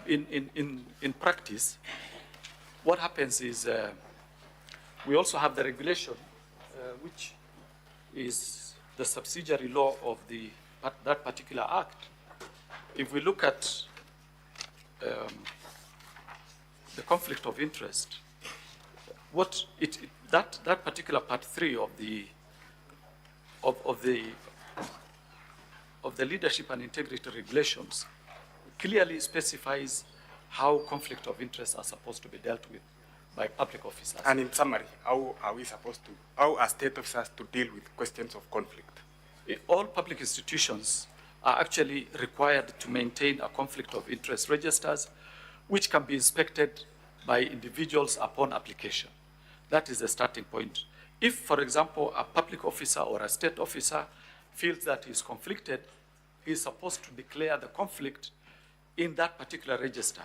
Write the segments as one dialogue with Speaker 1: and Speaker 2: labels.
Speaker 1: in practice, what happens is we also have the regulation, which is the subsidiary law of that particular act. If we look at the conflict of interest, that particular part 3 of the leadership and integrity regulations clearly specifies how conflict of interest are supposed to be dealt with by public officers.
Speaker 2: And in summary, how are state officers to deal with questions of conflict?
Speaker 1: All public institutions are actually required to maintain a conflict of interest registers, which can be inspected by individuals upon application. That is the starting point. If, for example, a public officer or a state officer feels that he is conflicted, he is supposed to declare the conflict in that particular register.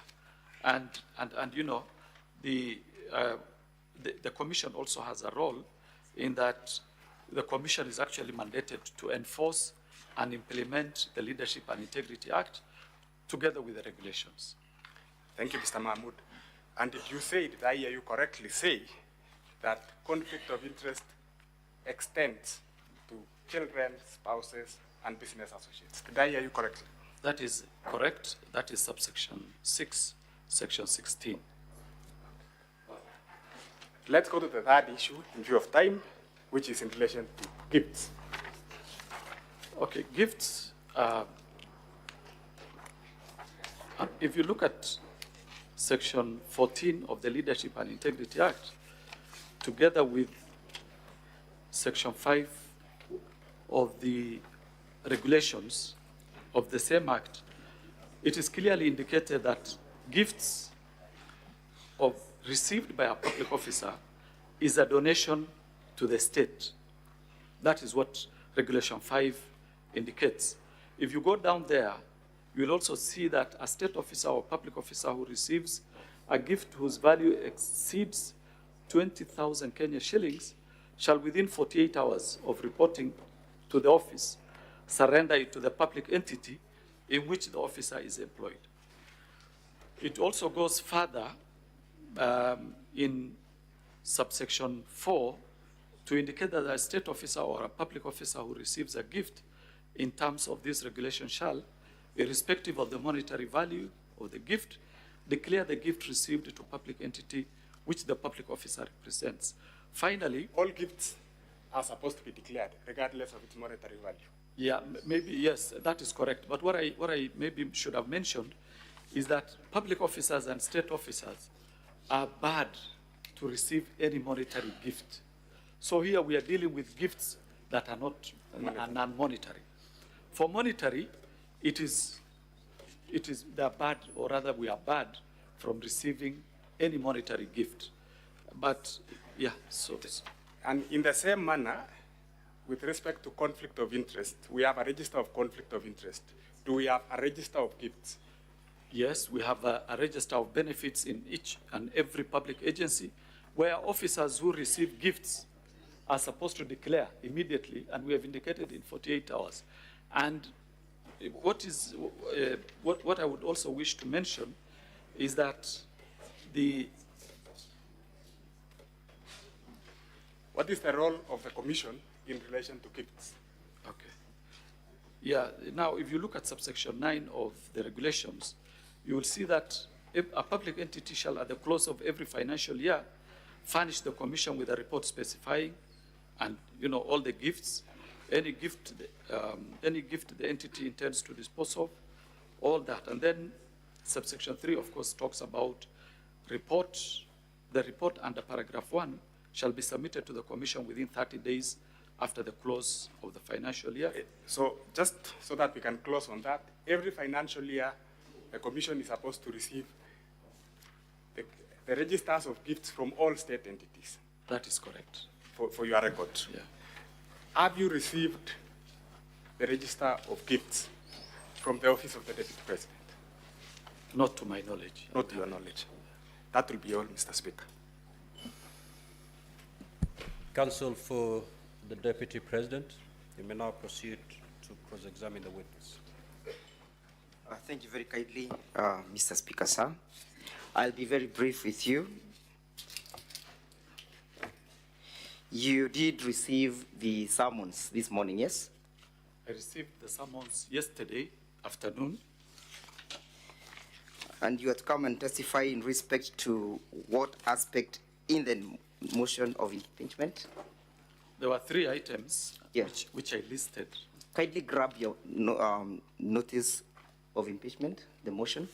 Speaker 1: And you know, the commission also has a role in that the commission is actually mandated to enforce and implement the Leadership and Integrity Act together with the regulations.
Speaker 2: Thank you, Mr. Mahmood. And did you say, did I hear you correctly say that conflict of interest extends to children, spouses, and business associates? Did I hear you correctly?
Speaker 1: That is correct. That is subsection 6, section 16.
Speaker 2: Let's go to the third issue in view of time, which is in relation to gifts.
Speaker 1: Okay, gifts. If you look at section 14 of the Leadership and Integrity Act, together with section 5 of the regulations of the same act, it is clearly indicated that gifts received by a public officer is a donation to the state. That is what Regulation 5 indicates. If you go down there, you'll also see that a state officer or public officer who receives a gift whose value exceeds 20,000 Kenya shillings shall, within 48 hours of reporting to the office, surrender it to the public entity in which the officer is employed. It also goes further in subsection 4 to indicate that a state officer or a public officer who receives a gift in terms of this regulation shall, irrespective of the monetary value of the gift, declare the gift received to public entity which the public officer represents. Finally,
Speaker 2: all gifts are supposed to be declared regardless of its monetary value.
Speaker 1: Yeah, maybe, yes, that is correct. But what I maybe should have mentioned is that public officers and state officers are barred to receive any monetary gift. So here we are dealing with gifts that are not non-monetary. For monetary, they are barred, or rather we are barred from receiving any monetary gift. But yeah, so this.
Speaker 2: And in the same manner, with respect to conflict of interest, we have a register of conflict of interest. Do we have a register of gifts?
Speaker 1: Yes, we have a register of benefits in each and every public agency where officers who receive gifts are supposed to declare immediately, and we have indicated in 48 hours. And what I would also wish to mention is that
Speaker 2: what is the role of the Commission in relation to gifts?
Speaker 1: Okay. Yeah, now if you look at subsection 9 of the regulations, you will see that a public entity shall, at the close of every financial year, furnish the Commission with a report specifying, and all the gifts, any gift the entity intends to dispose of, all that. And then subsection 3, of course, talks about report. The report under paragraph 1 shall be submitted to the Commission within 30 days after the close of the financial year.
Speaker 2: So just so that we can close on that, every financial year, the Commission is supposed to receive the registers of gifts from all state entities.
Speaker 1: That is correct.
Speaker 2: For your record.
Speaker 1: Yeah.
Speaker 2: Have you received the register of gifts from the Office of the Deputy President?
Speaker 1: Not to my knowledge.
Speaker 2: Not to your knowledge. That will be all, Mr. Speaker.
Speaker 3: Counsel for the Deputy President, you may now proceed to cross-examine the witness.
Speaker 4: Thank you very kindly, Mr. Speaker, sir. I'll be very brief with you. You did receive the summons this morning, yes?
Speaker 1: I received the summons yesterday afternoon.
Speaker 4: And you had come and testify in respect to what aspect in the motion of impeachment?
Speaker 1: There were 3 items
Speaker 4: Yeah.
Speaker 1: which I listed.
Speaker 4: Kindly grab your notice of impeachment, the motion.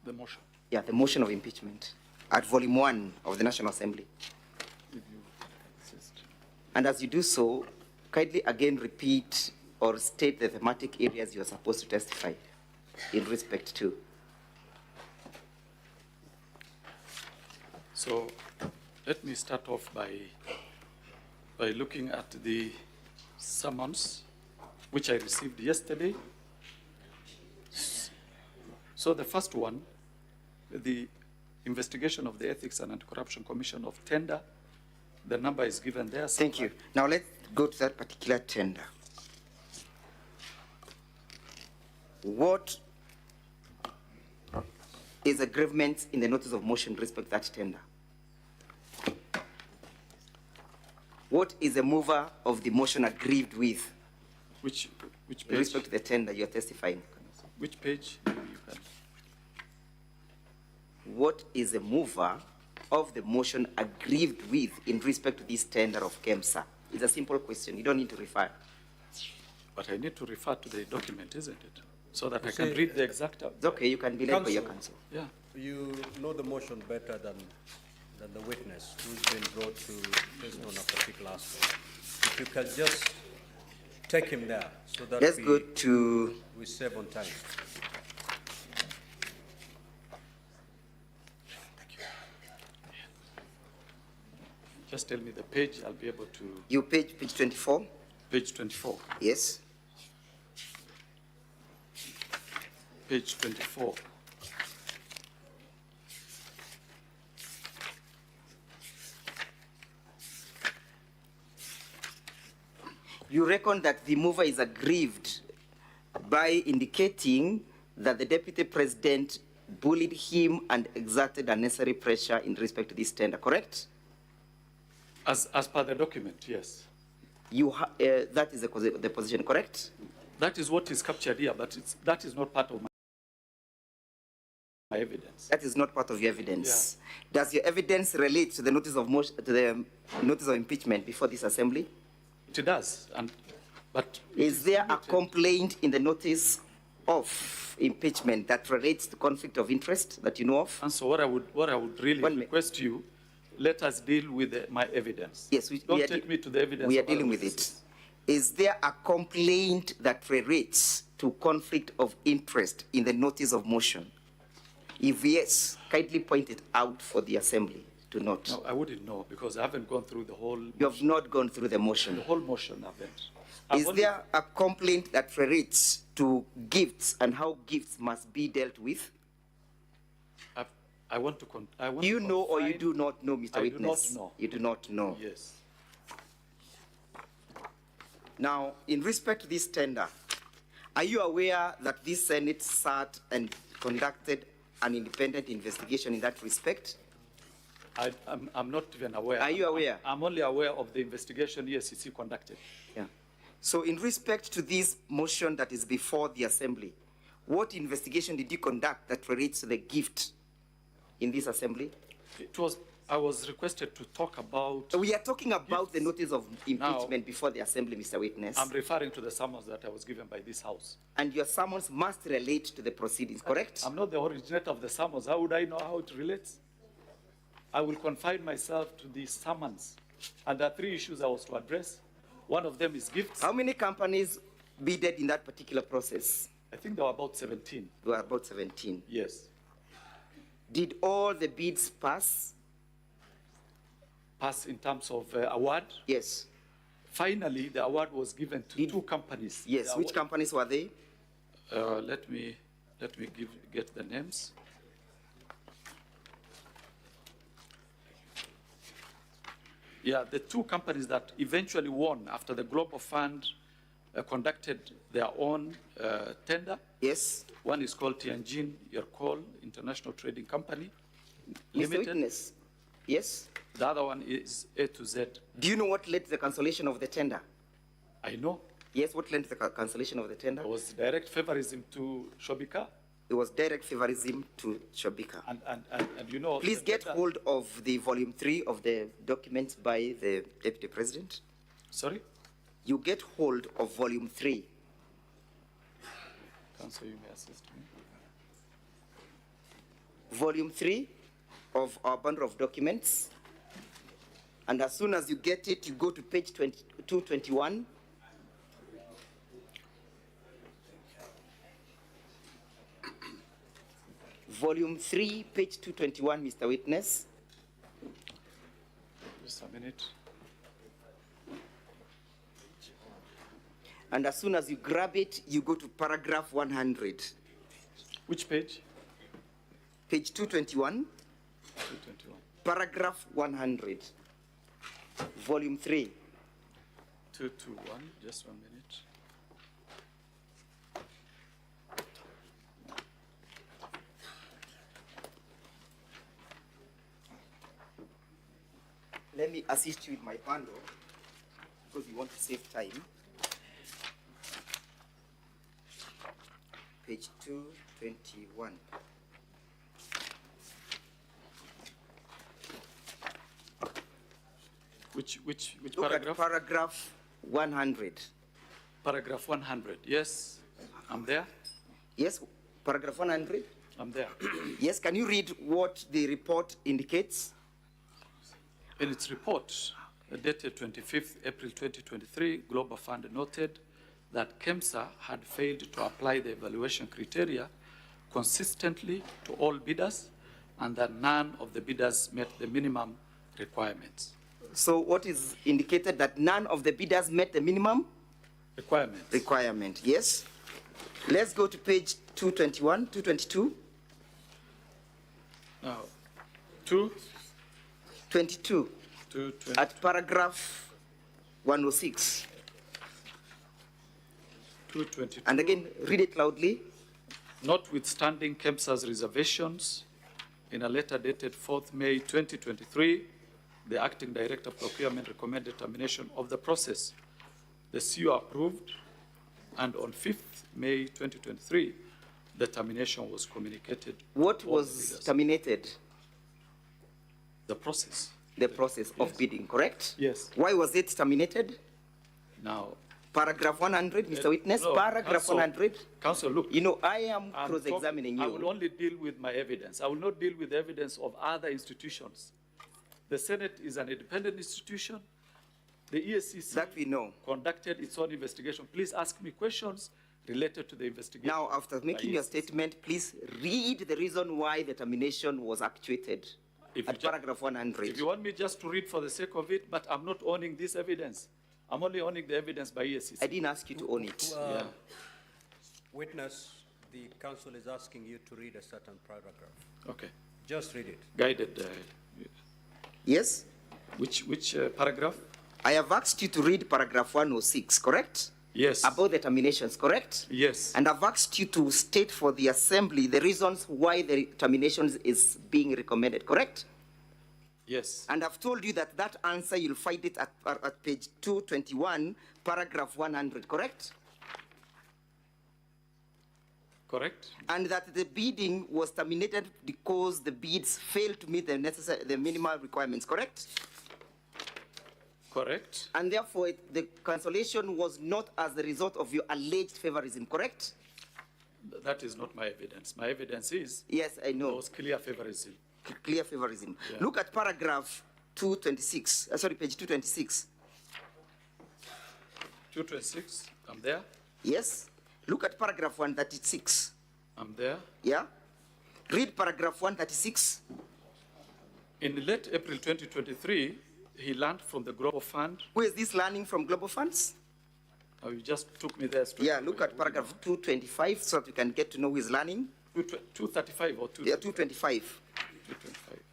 Speaker 1: The motion.
Speaker 4: Yeah, the motion of impeachment at volume 1 of the National Assembly.
Speaker 1: If you insist.
Speaker 4: And as you do so, kindly again repeat or state the thematic areas you are supposed to testify in respect to.
Speaker 1: So let me start off by looking at the summons which I received yesterday. So the first one, the investigation of the Ethics and Anti-Corruption Commission of tender. The number is given there.
Speaker 4: Thank you. Now let's go to that particular tender. What is the grievance in the notice of motion with respect to that tender? What is the mover of the motion aggrieved with
Speaker 1: Which
Speaker 4: with
Speaker 1: page?
Speaker 4: respect to the tender you are testifying?
Speaker 1: Which page? You can.
Speaker 4: What is the mover of the motion aggrieved with in respect to this tender of KEMSA? It's a simple question. You don't need to refer.
Speaker 1: But I need to refer to the document, isn't it? So that I
Speaker 3: see,
Speaker 1: can read the exact.
Speaker 4: It's okay. You can be led by your
Speaker 3: Counsel.
Speaker 4: counsel.
Speaker 1: Yeah.
Speaker 3: You know the motion better than the witness who's been brought to prison on a particular aspect. If you can just take him there so that
Speaker 4: Let's go to
Speaker 3: we save on time.
Speaker 1: Just tell me the page, I'll be able to.
Speaker 4: you page 24.
Speaker 1: Page 24.
Speaker 4: Yes.
Speaker 1: Page 24.
Speaker 4: You reckon that the mover is aggrieved by indicating that the deputy president bullied him and exerted unnecessary pressure in respect to this tender, correct?
Speaker 1: As per the document, yes.
Speaker 4: That is the position, correct?
Speaker 1: That is what is captured here, but that is not part of my evidence.
Speaker 4: That is not part of your evidence. Yeah. Does your evidence relate to the notice of motion, to the notice of impeachment before this assembly?
Speaker 1: It does, but
Speaker 4: is there a complaint in the notice of impeachment that relates to conflict of interest that you know of?
Speaker 1: And so what I would really request you, let us deal with my evidence.
Speaker 4: Yes,
Speaker 1: don't take me to the evidence.
Speaker 4: We are dealing with it. Is there a complaint that relates to conflict of interest in the notice of motion? If yes, kindly point it out for the assembly to note.
Speaker 1: No, I wouldn't know because I haven't gone through the whole.
Speaker 4: You have not gone through the motion.
Speaker 1: The whole motion, I haven't.
Speaker 4: Is there a complaint that relates to gifts and how gifts must be dealt with?
Speaker 1: I want to.
Speaker 4: Do you know or you do not know, Mr. Witness?
Speaker 1: I do not know.
Speaker 4: You do not know.
Speaker 1: Yes.
Speaker 4: Now, in respect to this tender, are you aware that this Senate sat and conducted an independent investigation in that respect?
Speaker 1: I'm not even aware.
Speaker 4: Are you aware?
Speaker 1: I'm only aware of the investigation ESCC conducted.
Speaker 4: Yeah. So in respect to this motion that is before the assembly, what investigation did you conduct that relates to the gift in this assembly?
Speaker 1: I was requested to talk about.
Speaker 4: We are talking about
Speaker 1: gifts.
Speaker 4: the notice of impeachment before the assembly, Mr. Witness.
Speaker 1: I'm referring to the summons that I was given by this House.
Speaker 4: And your summons must relate to the proceedings, correct?
Speaker 1: I'm not the originator of the summons. How would I know how it relates? I will confine myself to the summons. And there are 3 issues I was to address. One of them is gifts.
Speaker 4: How many companies bidded in that particular process?
Speaker 1: I think there were about 17.
Speaker 4: There were about 17.
Speaker 1: Yes.
Speaker 4: Did all the bids pass?
Speaker 1: Pass in terms of award?
Speaker 4: Yes.
Speaker 1: Finally, the award was given to 2 companies.
Speaker 4: Yes. Which companies were they?
Speaker 1: Let me get the names. Yeah, the 2 companies that eventually won after the Global Fund conducted their own tender.
Speaker 4: Yes.
Speaker 1: One is called Tianjin Yerkol International Trading Company
Speaker 4: Mr.
Speaker 1: Limited.
Speaker 4: Witness, yes.
Speaker 1: The other one is A to Z.
Speaker 4: Do you know what led to the cancellation of the tender?
Speaker 1: I know.
Speaker 4: Yes, what led to the cancellation of the tender?
Speaker 1: There was direct favorism to Shobika.
Speaker 4: It was direct favorism to Shobika.
Speaker 1: And you know.
Speaker 4: Please get hold of the volume 3 of the documents by the Deputy President.
Speaker 1: Sorry?
Speaker 4: You get hold of volume 3.
Speaker 1: Council, you may assist me.
Speaker 4: Volume 3 of our bundle of documents. And as soon as you get it, you go to page 221. Volume 3, page 221, Mr. Witness.
Speaker 1: Just a minute.
Speaker 4: And as soon as you grab it, you go to paragraph 100.
Speaker 1: Which page?
Speaker 4: Page 221,
Speaker 1: 221.
Speaker 4: paragraph 100. Volume 3.
Speaker 1: 221, just 1 minute.
Speaker 4: Let me assist you with my bundle because we want to save time. Page 221.
Speaker 1: Which
Speaker 4: Look
Speaker 1: paragraph?
Speaker 4: at paragraph 100.
Speaker 1: Paragraph 100. Yes, I'm there.
Speaker 4: Yes, paragraph 100.
Speaker 1: I'm there.
Speaker 4: Yes, can you read what the report indicates?
Speaker 1: In its report, dated 25th April 2023, Global Fund noted that KEMSA had failed to apply the evaluation criteria consistently to all bidders and that none of the bidders met the minimum requirements.
Speaker 4: So what is indicated that none of the bidders met the minimum requirement? Yes. Let's go to page 221, 222.
Speaker 1: Now, 2,
Speaker 4: 22.
Speaker 1: 220.
Speaker 4: At paragraph 106.
Speaker 1: 222.
Speaker 4: And again, read it loudly.
Speaker 1: Notwithstanding KEMSA's reservations, in a letter dated 4th May 2023, the Acting Director of Procurement recommended termination of the process. The CEO approved, and on 5th May 2023, the termination was communicated.
Speaker 4: What
Speaker 1: to all the
Speaker 4: was
Speaker 1: bidders.
Speaker 4: terminated?
Speaker 1: The process.
Speaker 4: The process of bidding, correct?
Speaker 1: Yes.
Speaker 4: Why was it terminated?
Speaker 1: Now,
Speaker 4: Paragraph 100, Mr. Witness,
Speaker 1: no,
Speaker 4: paragraph
Speaker 1: Counsel,
Speaker 4: 100.
Speaker 1: Counsel, look.
Speaker 4: You know, I am
Speaker 1: I'm
Speaker 4: cross-examining
Speaker 1: I will
Speaker 4: you.
Speaker 1: only deal with my evidence. I will not deal with evidence of other institutions. The Senate is an independent institution. The EACC
Speaker 4: That we know.
Speaker 1: conducted its own investigation. Please ask me questions related to the investigation.
Speaker 4: Now, after making your statement, please read the reason why the termination was actuated at paragraph 100.
Speaker 1: If you want me just to read for the sake of it, but I'm not owning this evidence. I'm only owning the evidence by EACC.
Speaker 4: I didn't ask you to own it.
Speaker 1: Yeah.
Speaker 3: Witness, the council is asking you to read a certain paragraph.
Speaker 1: Okay.
Speaker 3: Just read it.
Speaker 1: Guided.
Speaker 4: Yes?
Speaker 1: Which paragraph?
Speaker 4: I have asked you to read paragraph 106, correct?
Speaker 1: Yes.
Speaker 4: About the terminations, correct?
Speaker 1: Yes.
Speaker 4: And I've asked you to state for the assembly the reasons why the terminations is being recommended, correct?
Speaker 1: Yes.
Speaker 4: And I've told you that that answer, you'll find it at page 221, paragraph 100, correct?
Speaker 1: Correct.
Speaker 4: And that the bidding was terminated because the bids failed to meet the minimal requirements, correct?
Speaker 1: Correct.
Speaker 4: And therefore, the cancellation was not as a result of your alleged favorism, correct?
Speaker 1: That is not my evidence. My evidence is
Speaker 4: Yes, I
Speaker 1: there
Speaker 4: know.
Speaker 1: was clear favorism.
Speaker 4: Clear favorism.
Speaker 1: Yeah.
Speaker 4: Look at paragraph 226, page 226.
Speaker 1: 226, I'm there.
Speaker 4: Yes? Look at paragraph 136.
Speaker 1: I'm there.
Speaker 4: Yeah? Read paragraph 136.
Speaker 1: In late April 2023, he learned from the Global Fund.
Speaker 4: Who is this learning from Global Funds?
Speaker 1: Oh, you just took me there straight
Speaker 4: Yeah,
Speaker 1: away.
Speaker 4: look at paragraph 225 so that you can get to know who is learning.
Speaker 1: 235 or 225?
Speaker 4: Yeah, 225.
Speaker 1: 225.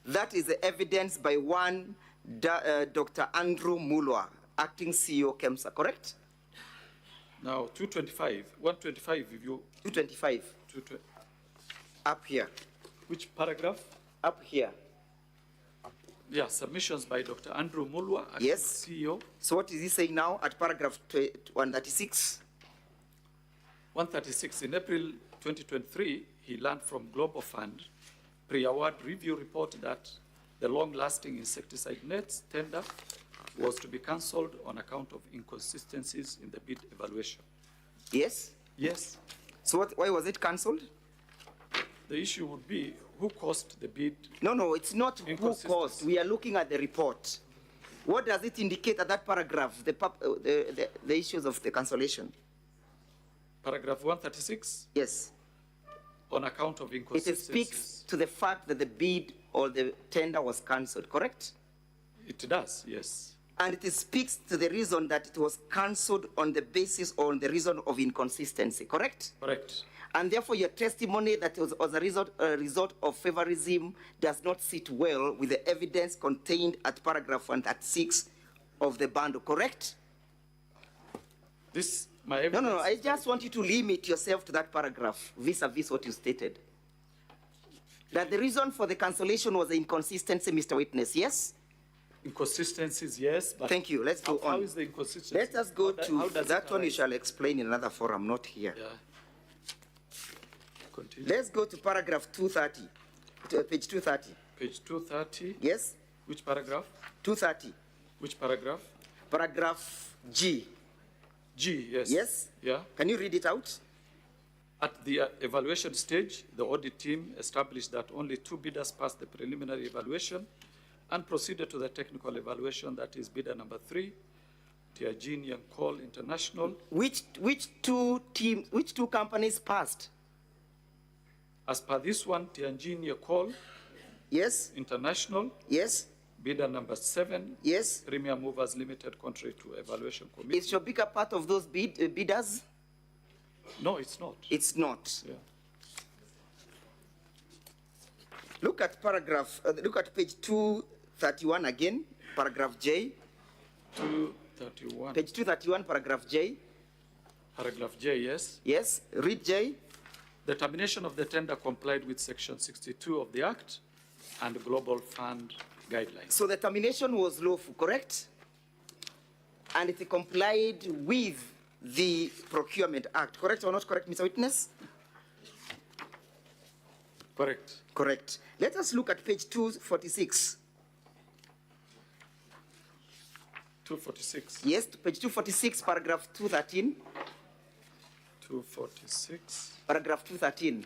Speaker 4: That is the evidence by one Dr. Andrew Mulwa, acting CEO KEMSA, correct?
Speaker 1: Now, 225, 125, if you,
Speaker 4: 225,
Speaker 1: 220,
Speaker 4: up here,
Speaker 1: which paragraph?
Speaker 4: up here.
Speaker 1: Yeah, submissions by Dr. Andrew Mulwa, acting
Speaker 4: Yes.
Speaker 1: CEO.
Speaker 4: So what is he saying now at paragraph 136?
Speaker 1: 136, in April 2023, he learned from Global Fund pre-award review report that the long-lasting insecticide nets tender was to be cancelled on account of inconsistencies in the bid evaluation.
Speaker 4: Yes?
Speaker 1: Yes,
Speaker 4: So why was it cancelled?
Speaker 1: the issue would be who caused the bid.
Speaker 4: No, it's not who
Speaker 1: Inconsistency.
Speaker 4: caused. We are looking at the report. What does it indicate at that paragraph, the issues of the cancellation?
Speaker 1: Paragraph 136,
Speaker 4: Yes.
Speaker 1: on account of
Speaker 4: It
Speaker 1: inconsistencies.
Speaker 4: speaks to the fact that the bid or the tender was cancelled, correct?
Speaker 1: It does, yes.
Speaker 4: And it speaks to the reason that it was cancelled on the basis or on the reason of inconsistency, correct?
Speaker 1: Correct.
Speaker 4: And therefore your testimony that it was a result of favorism does not sit well with the evidence contained at paragraph 136 of the bundle, correct?
Speaker 1: This, my
Speaker 4: No,
Speaker 1: evidence.
Speaker 4: I just want you to limit yourself to that paragraph vis-a-vis what you stated. That the reason for the cancellation was the inconsistency, Mr. Witness, yes?
Speaker 1: Inconsistencies, yes, but.
Speaker 4: Thank you, let's go
Speaker 1: how
Speaker 4: on.
Speaker 1: is the inconsistency?
Speaker 4: Let us go
Speaker 1: How
Speaker 4: to,
Speaker 1: does
Speaker 4: that
Speaker 1: it
Speaker 4: one you
Speaker 1: arise?
Speaker 4: shall explain in another forum, not here.
Speaker 1: Yeah. Continue.
Speaker 4: Let's go to paragraph 230, to page 230.
Speaker 1: Page 230,
Speaker 4: Yes?
Speaker 1: which paragraph?
Speaker 4: 230,
Speaker 1: Which paragraph?
Speaker 4: paragraph G.
Speaker 1: G, yes.
Speaker 4: Yes?
Speaker 1: Yeah.
Speaker 4: Can you read it out?
Speaker 1: At the evaluation stage, the audit team established that only 2 bidders passed the preliminary evaluation and proceeded to the technical evaluation, that is bidder number 3, Tianjin and Call International.
Speaker 4: Which two companies passed?
Speaker 1: As per this one, Tianjin Call
Speaker 4: Yes?
Speaker 1: International,
Speaker 4: Yes?
Speaker 1: bidder number 7,
Speaker 4: Yes?
Speaker 1: Premier Movers Limited, contrary to evaluation committee.
Speaker 4: Is Shobika part of those bidders?
Speaker 1: No, it's not.
Speaker 4: It's not.
Speaker 1: Yeah.
Speaker 4: Look at look at page 231 again, paragraph J.
Speaker 1: 231.
Speaker 4: Page 231, paragraph J.
Speaker 1: Paragraph J, yes.
Speaker 4: Yes? Read J.
Speaker 1: The termination of the tender complied with Section 62 of the Act and Global Fund guidelines.
Speaker 4: So the termination was lawful, correct? And it complied with the Procurement Act, correct or not correct, Mr. Witness?
Speaker 1: Correct.
Speaker 4: Correct. Let us look at page 246.
Speaker 1: 246.
Speaker 4: Yes, page 246, paragraph 213.
Speaker 1: 246.
Speaker 4: Paragraph 213.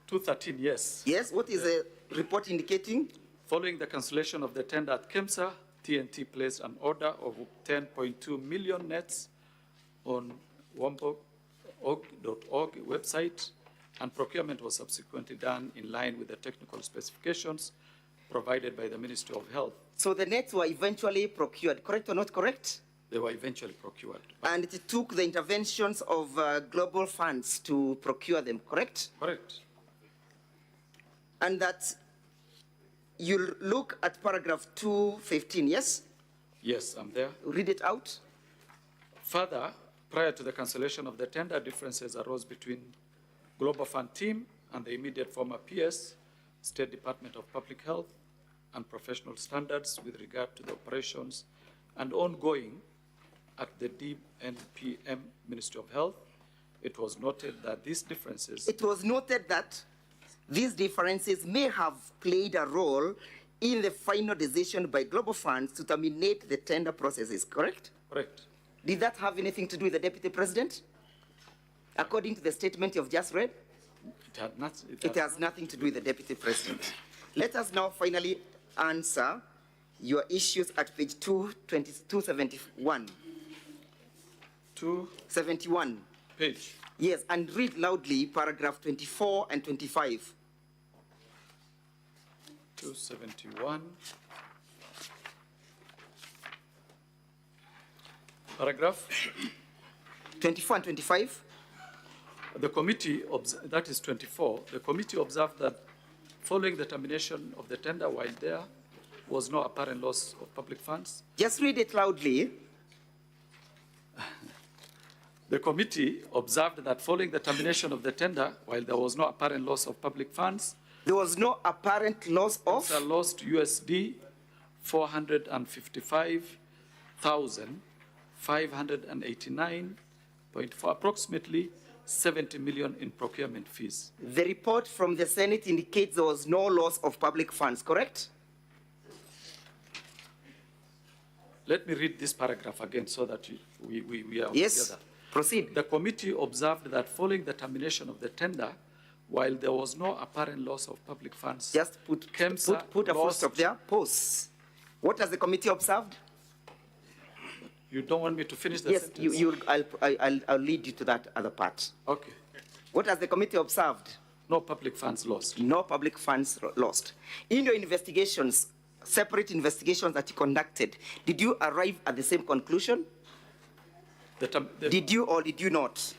Speaker 1: 213, yes.
Speaker 4: Yes, what is the report indicating?
Speaker 1: Following the cancellation of the tender at KEMSA, TNT placed an order of 10.2 million nets on wombo.org website, and procurement was subsequently done in line with the technical specifications provided by the Ministry of Health.
Speaker 4: So the nets were eventually procured, correct or not correct?
Speaker 1: They were eventually procured.
Speaker 4: And it took the interventions of global funds to procure them, correct?
Speaker 1: Correct.
Speaker 4: And that you look at paragraph 215, yes?
Speaker 1: Yes, I'm there.
Speaker 4: Read it out.
Speaker 1: Further, prior to the cancellation of the tender, differences arose between Global Fund team and the immediate former PS, State Department of Public Health and Professional Standards with regard to the operations and ongoing at the DNPM Ministry of Health. It was noted that these differences.
Speaker 4: It was noted that these differences may have played a role in the final decision by global funds to terminate the tender processes, correct?
Speaker 1: Correct.
Speaker 4: Did that have anything to do with the Deputy President? According to the statement you've just read?
Speaker 1: It had not.
Speaker 4: It has nothing to do with the Deputy President. Let us now finally answer your issues at page 271. 71.
Speaker 1: Page.
Speaker 4: Yes, and read loudly paragraph 24 and 25.
Speaker 1: 271. Paragraph.
Speaker 4: 24 and 25.
Speaker 1: The committee, that is 24, the committee observed that following the termination of the tender, while there was no apparent loss of public funds,
Speaker 4: Just read it loudly.
Speaker 1: The committee observed that following the termination of the tender, while there was no apparent loss of public funds,
Speaker 4: There was no apparent loss of.
Speaker 1: Cancer lost USD 455,589.4, approximately 70 million in procurement fees.
Speaker 4: The report from the Senate indicates there was no loss of public funds, correct?
Speaker 1: Let me read this paragraph again so that we are
Speaker 4: Yes,
Speaker 1: together.
Speaker 4: proceed.
Speaker 1: The committee observed that following the termination of the tender, while there was no apparent loss of public funds,
Speaker 4: Just put a full
Speaker 1: lost-
Speaker 4: stop there, pause. What has the committee observed?
Speaker 1: You don't want me to finish the
Speaker 4: Yes,
Speaker 1: sentence?
Speaker 4: I'll lead you to that other part.
Speaker 1: Okay.
Speaker 4: What has the committee observed?
Speaker 1: No public funds lost.
Speaker 4: No public funds lost. In your investigations, separate investigations that you conducted, did you arrive at the same conclusion? Did you or did you not?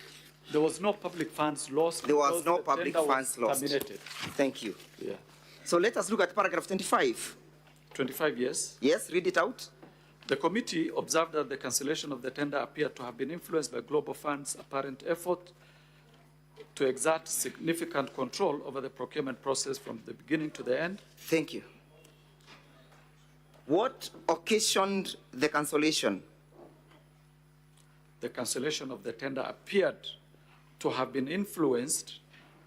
Speaker 1: There was no public funds lost.
Speaker 4: There was
Speaker 1: because
Speaker 4: no
Speaker 1: the
Speaker 4: public
Speaker 1: tender was
Speaker 4: funds lost.
Speaker 1: terminated.
Speaker 4: Thank you.
Speaker 1: Yeah.
Speaker 4: So let us look at paragraph 25.
Speaker 1: 25 years.
Speaker 4: Yes, read it out.
Speaker 1: The committee observed that the cancellation of the tender appeared to have been influenced by Global Fund's apparent effort to exert significant control over the procurement process from the beginning to the end.
Speaker 4: Thank you. What occasioned the cancellation?
Speaker 1: The cancellation of the tender appeared to have been influenced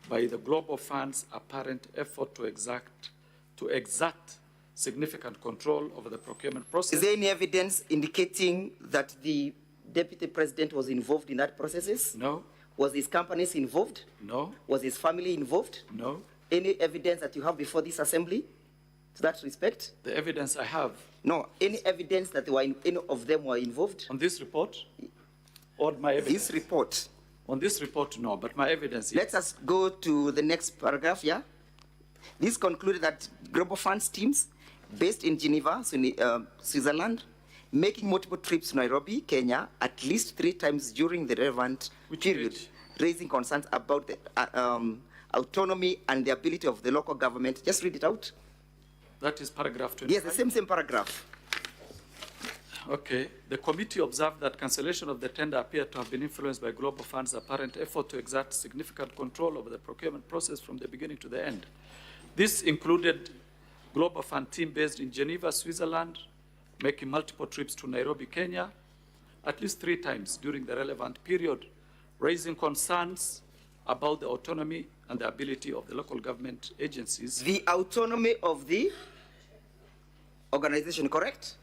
Speaker 1: by the Global Fund's apparent effort to exert significant control over the procurement process.
Speaker 4: Is there any evidence indicating that the deputy president was involved in that process?
Speaker 1: No,
Speaker 4: Was his companies involved?
Speaker 1: no,
Speaker 4: Was his family involved?
Speaker 1: no.
Speaker 4: Any evidence that you have before this assembly to that respect?
Speaker 1: The evidence I have
Speaker 4: No. Any evidence that any of them were involved?
Speaker 1: on this report, or my evidence?
Speaker 4: This report.
Speaker 1: On this report, no, but my evidence, yes.
Speaker 4: Let us go to the next paragraph, yeah? This concluded that Global Funds teams based in Geneva, Switzerland, making multiple trips to Nairobi, Kenya, at least 3 times during the relevant
Speaker 1: Which
Speaker 4: period,
Speaker 1: page?
Speaker 4: raising concerns about the autonomy and the ability of the local government. Just read it out.
Speaker 1: That is paragraph 25.
Speaker 4: Yes, the same paragraph.
Speaker 1: Okay. The committee observed that cancellation of the tender appeared to have been influenced by Global Fund's apparent effort to exert significant control over the procurement process from the beginning to the end. This included Global Fund team based in Geneva, Switzerland, making multiple trips to Nairobi, Kenya, at least 3 times during the relevant period, raising concerns about the autonomy and the ability of the local government agencies.
Speaker 4: The autonomy of the organization, correct?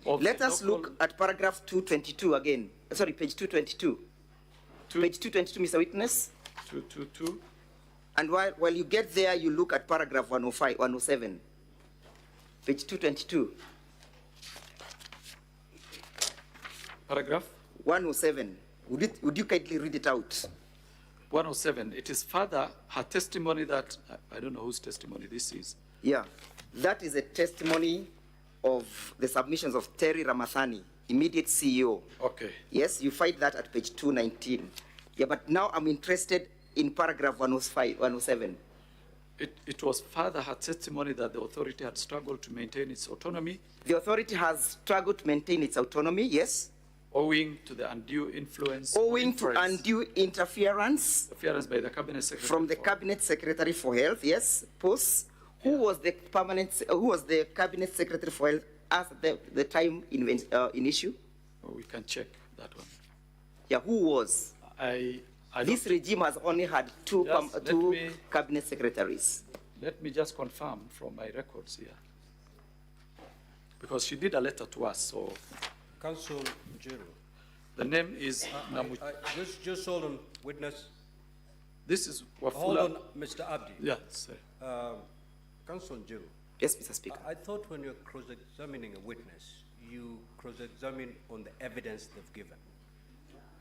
Speaker 1: of
Speaker 4: Let
Speaker 1: the
Speaker 4: us
Speaker 1: local-
Speaker 4: look at paragraph 222 again. Sorry, page 222. Page 222, Mr. Witness.
Speaker 1: 222.
Speaker 4: And while you get there, you look at paragraph 105, 107. Page 222.
Speaker 1: Paragraph
Speaker 4: 107. Would you kindly read it out?
Speaker 1: 107. It is further her testimony that, I don't know whose testimony this is.
Speaker 4: Yeah. That is a testimony of the submissions of Terry Ramathani, immediate CEO.
Speaker 1: Okay.
Speaker 4: Yes, you find that at page 219. Yeah, but now I'm interested in paragraph 105, 107.
Speaker 1: It was further her testimony that the authority had struggled to maintain its autonomy
Speaker 4: The authority has struggled to maintain its autonomy, yes,
Speaker 1: owing to the undue influence
Speaker 4: owing to undue interference
Speaker 1: interference by the cabinet secretary
Speaker 4: from the
Speaker 1: for-
Speaker 4: Cabinet Secretary for Health, yes, post. Who was the Cabinet Secretary for Health at the time in issue?
Speaker 1: Oh, we can check that one.
Speaker 4: Yeah, who was?
Speaker 1: I
Speaker 4: This
Speaker 1: don't-
Speaker 4: regime has only had two
Speaker 1: Just let
Speaker 4: two
Speaker 1: me-
Speaker 4: Cabinet Secretaries.
Speaker 1: Let me just confirm from my records here. Because she did a letter to us, so
Speaker 3: Council Jiro.
Speaker 1: the name is Namu.
Speaker 3: Just hold on, witness.
Speaker 1: This is
Speaker 3: Hold
Speaker 1: Wafula.
Speaker 3: on, Mr. Abdi.
Speaker 1: Yeah, sir.
Speaker 3: Council Jiro.
Speaker 4: Yes, Mr. Speaker.
Speaker 3: I thought when you're cross-examining a witness, you cross-examine on the evidence they've given.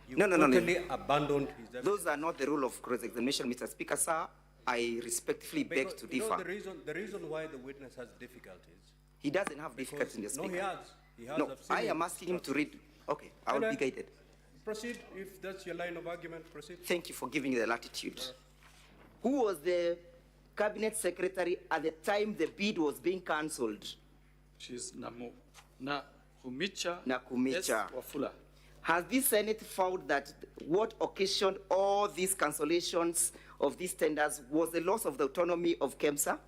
Speaker 3: You
Speaker 4: No.
Speaker 3: totally abandoned his evidence.
Speaker 4: Those are not the rule of cross-examination, Mr. Speaker, sir. I respectfully beg
Speaker 3: Because,
Speaker 4: to
Speaker 3: you know,
Speaker 4: differ.
Speaker 3: the reason why the witness has difficulties.
Speaker 4: He doesn't have difficulties in the
Speaker 3: No,
Speaker 4: speaker.
Speaker 3: he has. He has.
Speaker 4: No,
Speaker 3: I've seen
Speaker 4: I
Speaker 3: him.
Speaker 4: am asking him to read. Okay, I will be
Speaker 3: Okay.
Speaker 4: guided.
Speaker 3: Proceed, if that's your line of argument, proceed.
Speaker 4: Thank you for giving me the latitude. Who was the Cabinet Secretary at the time the bid was being cancelled?
Speaker 1: She's Nakumicha
Speaker 4: Nakumicha.
Speaker 1: S. Wafula.
Speaker 4: Has the Senate found that what occasioned all these cancellations of these tenders was the loss of the autonomy of KEMSA?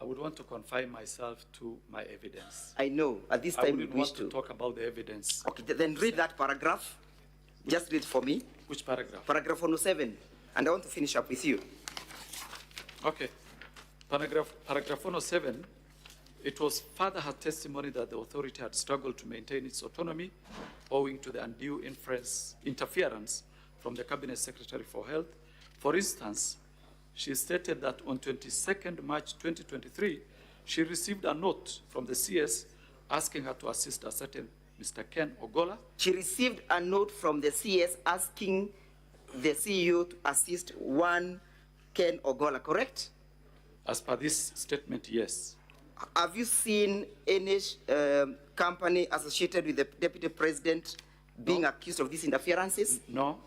Speaker 1: I would want to confine myself to my evidence.
Speaker 4: I know, at this
Speaker 1: I
Speaker 4: time we
Speaker 1: wouldn't
Speaker 4: wish
Speaker 1: want to talk about the evidence.
Speaker 4: Okay, then read that paragraph. Just read for me.
Speaker 1: Which paragraph?
Speaker 4: Paragraph 107. And I want to finish up with you.
Speaker 1: Okay. Paragraph 107, it was further her testimony that the authority had struggled to maintain its autonomy owing to the undue interference from the Cabinet Secretary for Health. For instance, she stated that on 22nd March 2023, she received a note from the CS asking her to assist a certain Mr. Ken Ogola.
Speaker 4: She received a note from the CS asking the CEO to assist one Ken Ogola, correct?
Speaker 1: As per this statement, yes.
Speaker 4: Have you seen any company associated with the Deputy President being accused of these interferences?
Speaker 1: No.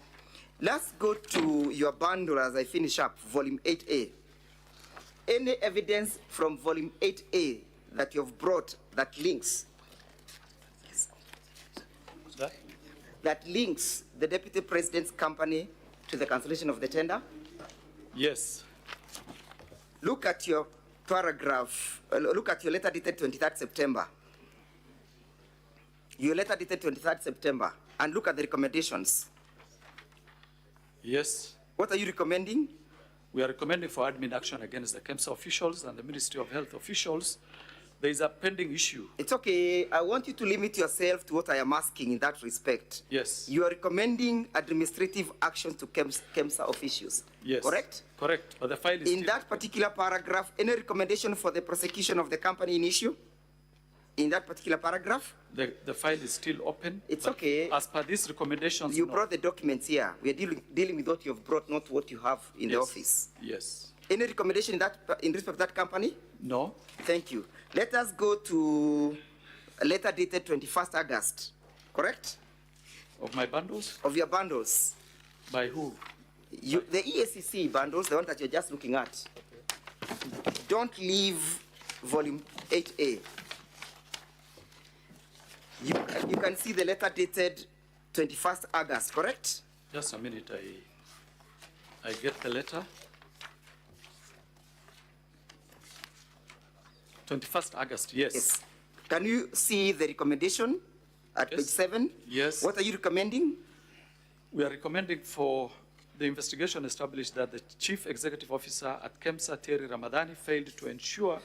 Speaker 4: Let's go to your bundle as I finish up, volume 8A. Any evidence from volume 8A that you've brought that links the Deputy President's company to the cancellation of the tender?
Speaker 1: Yes.
Speaker 4: Look at your paragraph, look at your letter dated 23rd September. Your letter dated 23rd September, and look at the recommendations.
Speaker 1: Yes.
Speaker 4: What are you recommending?
Speaker 1: We are recommending for admin action against the KEMSA officials and the Ministry of Health officials. There is a pending issue.
Speaker 4: It's okay. I want you to limit yourself to what I am asking in that respect.
Speaker 1: Yes.
Speaker 4: You are recommending administrative action to KEMSA officials.
Speaker 1: Yes.
Speaker 4: Correct?
Speaker 1: Correct. But the file is
Speaker 4: in that particular paragraph, any recommendation for the prosecution of the company in issue? In that particular paragraph?
Speaker 1: The file is still open.
Speaker 4: It's okay.
Speaker 1: As per these recommendations,
Speaker 4: you
Speaker 1: no.
Speaker 4: brought the documents here. We are dealing with what you have brought, not what you have in the office.
Speaker 1: Yes.
Speaker 4: Any recommendation in respect of that company?
Speaker 1: No.
Speaker 4: Thank you. Let us go to a letter dated 21st August, correct?
Speaker 1: Of my bundles?
Speaker 4: Of your bundles.
Speaker 1: By who?
Speaker 4: The EACC bundles, the one that you're just looking at. Okay. Don't leave volume 8A. You can see the letter dated 21st August, correct?
Speaker 1: Just a minute, I get the letter. 21st August, yes.
Speaker 4: Yes. Can you see the recommendation at page 7?
Speaker 1: Yes.
Speaker 4: What are you recommending?
Speaker 1: We are recommending for the investigation established that the Chief Executive Officer at KEMSA, Terry Ramadhani, failed to ensure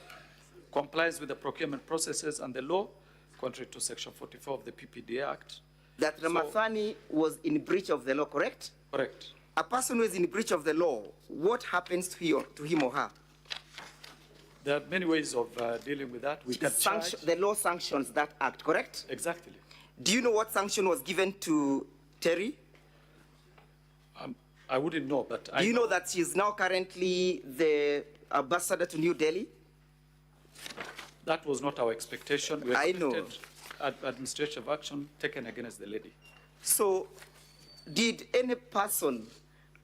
Speaker 1: compliance with the procurement processes and the law, contrary to Section 44 of the PPDA Act.
Speaker 4: That Ramadhani was in breach of the law, correct?
Speaker 1: Correct.
Speaker 4: A person who is in breach of the law, what happens to him or her?
Speaker 1: There are many ways of dealing with that. We can charge.
Speaker 4: The law sanctions that act, correct?
Speaker 1: Exactly.
Speaker 4: Do you know what sanction was given to Terry?
Speaker 1: I wouldn't know, but
Speaker 4: Do you know that she is now currently the ambassador to New Delhi?
Speaker 1: That was not our expectation. We
Speaker 4: I know.
Speaker 1: expected administrative action taken against the lady.
Speaker 4: So, did any person,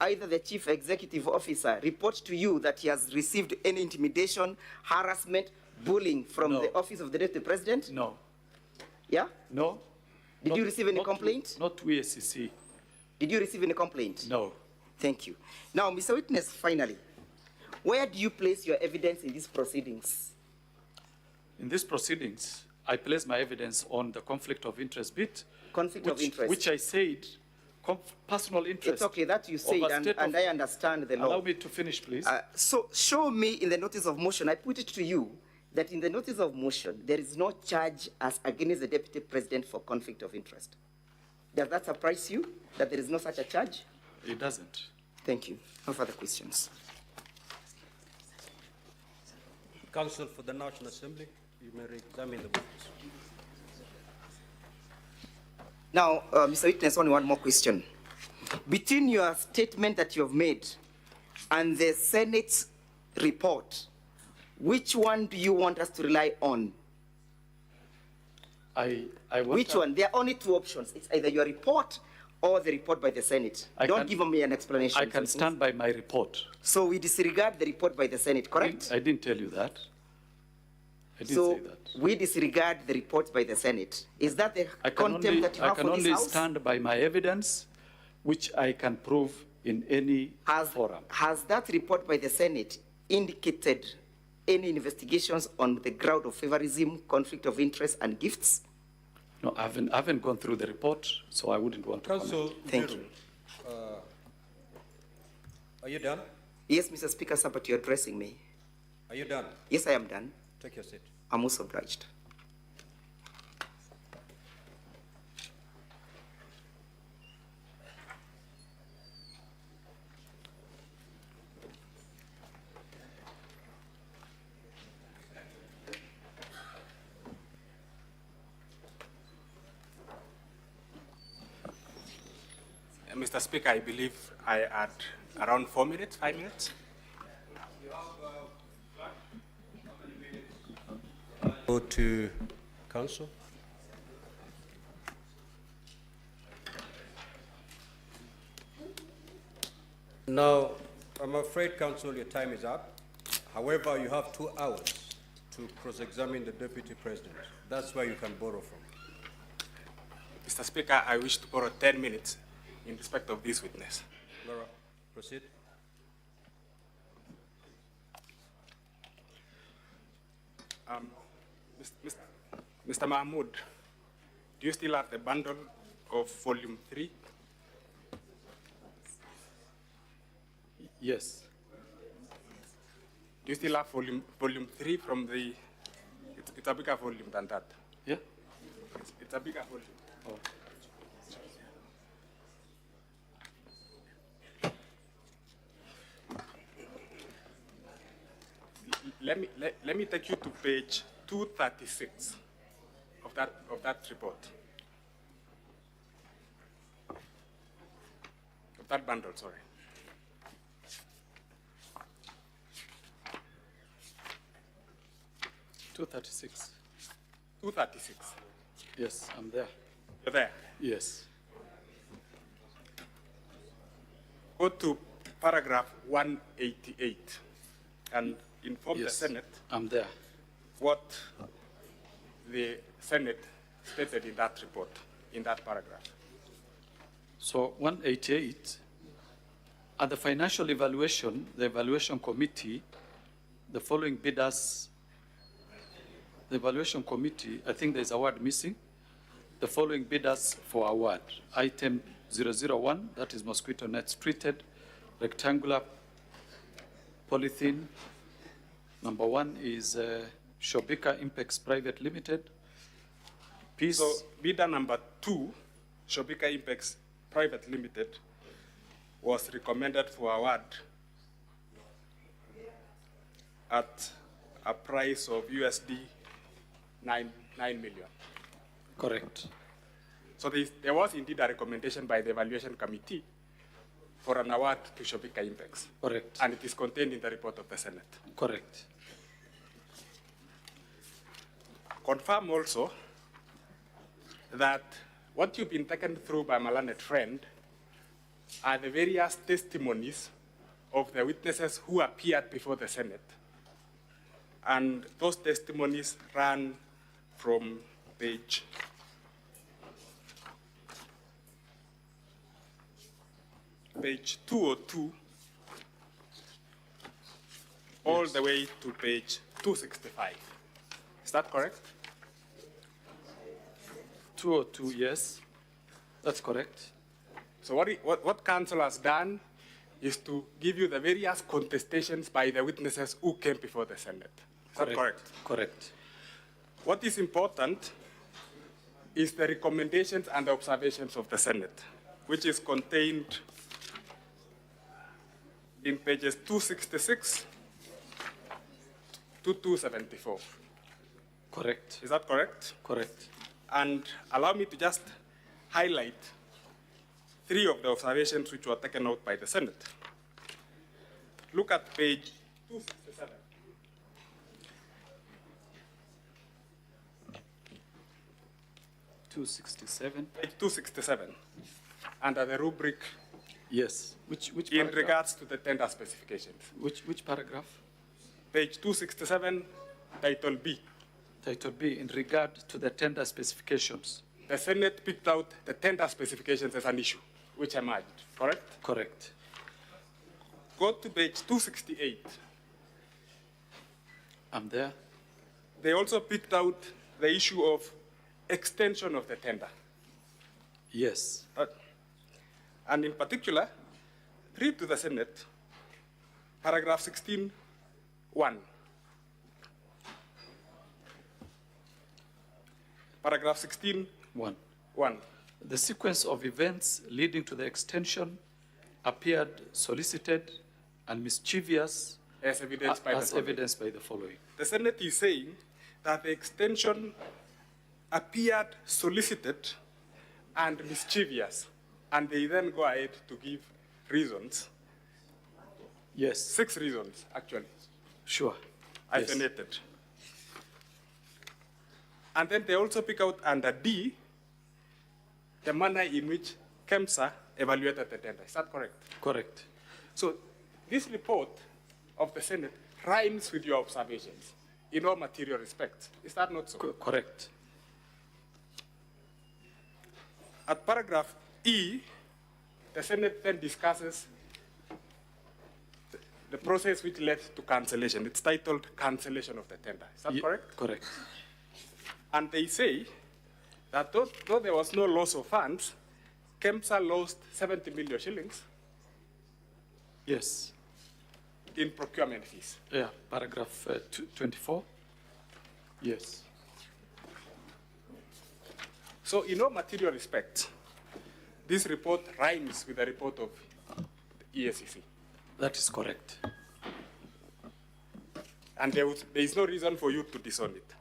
Speaker 4: either the Chief Executive Officer, report to you that he has received any intimidation, harassment, bullying from the office of the Deputy President?
Speaker 1: No.
Speaker 4: Yeah?
Speaker 1: No.
Speaker 4: Did you receive any complaint?
Speaker 1: Not to EACC.
Speaker 4: Did you receive any complaint?
Speaker 1: No.
Speaker 4: Thank you. Now, Mr. Witness, finally, where do you place your evidence in these proceedings?
Speaker 1: In these proceedings, I place my evidence on the conflict of interest bit.
Speaker 4: Conflict of interest.
Speaker 1: Which I said, personal interest.
Speaker 4: It's okay, that you said, and I understand the law.
Speaker 1: Allow me to finish, please.
Speaker 4: So show me in the notice of motion, I put it to you, that in the notice of motion, there is no charge as against the Deputy President for conflict of interest. Does that surprise you, that there is no such a charge?
Speaker 1: It doesn't.
Speaker 4: Thank you. No further questions.
Speaker 3: Counsel for the National Assembly, you may re-examine the witness.
Speaker 4: Now, Mr. Witness, only one more question. Between your statement that you have made and the Senate's report, which one do you want us to rely on? Which one? There are only two options. It's either your report or the report by the Senate. Don't give me an explanation.
Speaker 1: I can stand by my report.
Speaker 4: So we disregard the report by the Senate, correct?
Speaker 1: I didn't tell you that. I didn't
Speaker 4: So
Speaker 1: say that.
Speaker 4: we disregard the report by the Senate. Is that the contempt that you have for this
Speaker 1: only
Speaker 4: House?
Speaker 1: stand by my evidence, which I can prove in any forum.
Speaker 4: Has that report by the Senate indicated any investigations on the ground of favorism, conflict of interest, and gifts?
Speaker 1: No, I haven't gone through the report, so I wouldn't want to comment.
Speaker 3: Council,
Speaker 4: Thank you.
Speaker 3: Are you done?
Speaker 4: Yes, Mr. Speaker, sir, but you're addressing me.
Speaker 3: Are you done?
Speaker 4: Yes, I am done.
Speaker 3: Take your seat.
Speaker 4: I'm also obliged.
Speaker 2: Mr. Speaker, I believe I had around 4 minutes, 5 minutes.
Speaker 3: Go to Council. Now, I'm afraid, Council, your time is up. However, you have 2 hours to cross-examine the Deputy President. That's where you can borrow from.
Speaker 2: Mr. Speaker, I wish to borrow 10 minutes in respect of this witness.
Speaker 3: Laura, proceed.
Speaker 2: Mr. Mahmood, do you still have the bundle of volume 3?
Speaker 1: Yes.
Speaker 2: Do you still have volume 3 from the, it's a bigger volume than that.
Speaker 1: Yeah?
Speaker 2: It's a bigger volume.
Speaker 1: Oh.
Speaker 2: Let me take you to page 236 of that report. Of that bundle, sorry.
Speaker 1: $236.
Speaker 2: 236.
Speaker 1: Yes, I'm there.
Speaker 2: You're there.
Speaker 1: Yes.
Speaker 2: Go to paragraph 188 and inform the
Speaker 1: Yes,
Speaker 2: Senate
Speaker 1: I'm there.
Speaker 2: what the Senate stated in that report, in that paragraph.
Speaker 1: So 188, at the financial evaluation, the evaluation committee, the following bidders, the evaluation committee, I think there's a word missing, the following bidders for award. Item 001, that is mosquito nets treated, rectangular polythene. Number 1 is Shobika Impex Private Limited. Piece.
Speaker 2: So bidder number 2, Shobika Impex Private Limited, was recommended for award at a price of USD 9 million.
Speaker 1: Correct.
Speaker 2: So there was indeed a recommendation by the evaluation committee for an award to Shobika Impex.
Speaker 1: Correct.
Speaker 2: And it is contained in the report of the Senate.
Speaker 1: Correct.
Speaker 2: Confirm also that what you've been taken through by my learned friend are the various testimonies of the witnesses who appeared before the Senate. And those testimonies ran from page 202 all the way to page 265. Is that correct?
Speaker 1: 202, yes. That's correct.
Speaker 2: So what counsel has done is to give you the various contestations by the witnesses who came before the Senate. Is that correct?
Speaker 1: Correct.
Speaker 2: What is important is the recommendations and the observations of the Senate, which is contained in pages 266 to 274.
Speaker 1: Correct.
Speaker 2: Is that correct?
Speaker 1: Correct.
Speaker 2: And allow me to just highlight 3 of the observations which were taken out by the Senate. Look at page 267. Page 267, under the rubric
Speaker 1: Yes. Which
Speaker 2: in
Speaker 1: paragraph?
Speaker 2: regards to the tender specifications.
Speaker 1: Which paragraph?
Speaker 2: Page 267, title B.
Speaker 1: Title B, in regard to the tender specifications.
Speaker 2: The Senate picked out the tender specifications as an issue, which emerged, correct?
Speaker 1: Correct.
Speaker 2: Go to page 268.
Speaker 1: I'm there.
Speaker 2: They also picked out the issue of extension of the tender.
Speaker 1: Yes.
Speaker 2: And in particular, read to the Senate, paragraph 16(1). Paragraph 16(1).
Speaker 1: One. The sequence of events leading to the extension appeared solicited and mischievous
Speaker 2: As evidenced by the following. The Senate is saying that the extension appeared solicited and mischievous, and they then go ahead to give reasons.
Speaker 1: Yes.
Speaker 2: 6 reasons, actually.
Speaker 1: Sure.
Speaker 2: Hyphenated. And then they also pick out under D the manner in which KEMSA evaluated the tender. Is that correct?
Speaker 1: Correct.
Speaker 2: So this report of the Senate rhymes with your observations in all material respects. Is that not so?
Speaker 1: Correct.
Speaker 2: At paragraph E, the Senate then discusses the process which led to cancellation. It's titled cancellation of the tender. Is that correct?
Speaker 1: Correct.
Speaker 2: And they say that though there was no loss of funds, KEMSA lost 70 million shillings
Speaker 1: Yes.
Speaker 2: in procurement fees.
Speaker 1: Yeah. Paragraph 24. Yes.
Speaker 2: So in all material respects, this report rhymes with the report of the ESCC.
Speaker 1: That is correct.
Speaker 2: And there is no reason for you to disown it.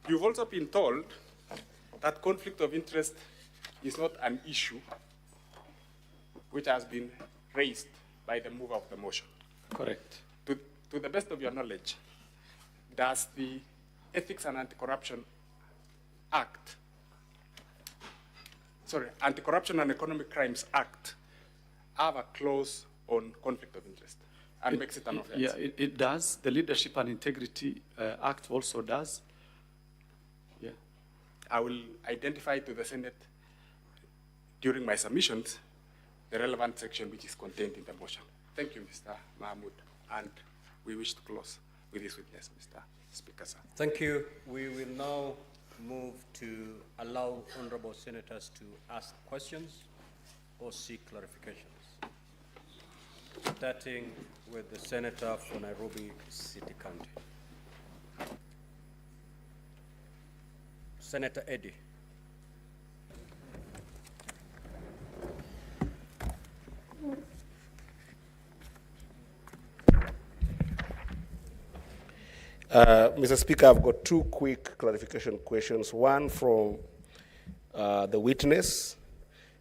Speaker 2: You've also been told that conflict of interest is not an issue which has been raised by the mover of the motion.
Speaker 1: Correct.
Speaker 2: To the best of your knowledge, does the Ethics and Anti-Corruption Act, Anti-Corruption and Economic Crimes Act, have a clause on conflict of interest and makes it an offense?
Speaker 1: Yeah, it does. The Leadership and Integrity Act also does. Yeah.
Speaker 2: I will identify to the Senate during my submissions the relevant section which is contained in the motion. Thank you, Mr. Mahmood, and we wish to close with this witness, Mr. Speaker, sir.
Speaker 3: Thank you. We will now move to allow honorable senators to ask questions or seek clarifications. Starting with the senator for Nairobi City County. Senator Eddy.
Speaker 5: Mr. Speaker, I've got 2 quick clarification questions, one from the witness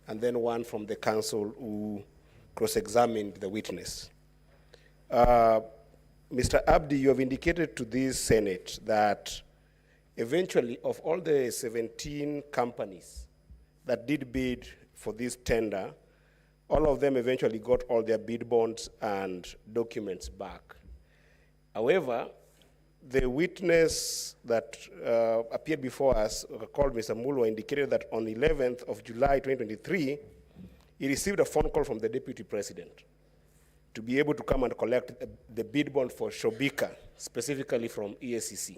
Speaker 5: and then one from the counsel who cross-examined the witness. Mr. Abdi, you have indicated to this Senate that eventually of all the 17 companies that did bid for this tender, all of them eventually got all their bid bonds and documents back. However, the witness that appeared before us, called Mr. Mulwa, indicated that on the 11th of July 2023, he received a phone call from the Deputy President to be able to come and collect the bid bond for Shobika, specifically from ESCC.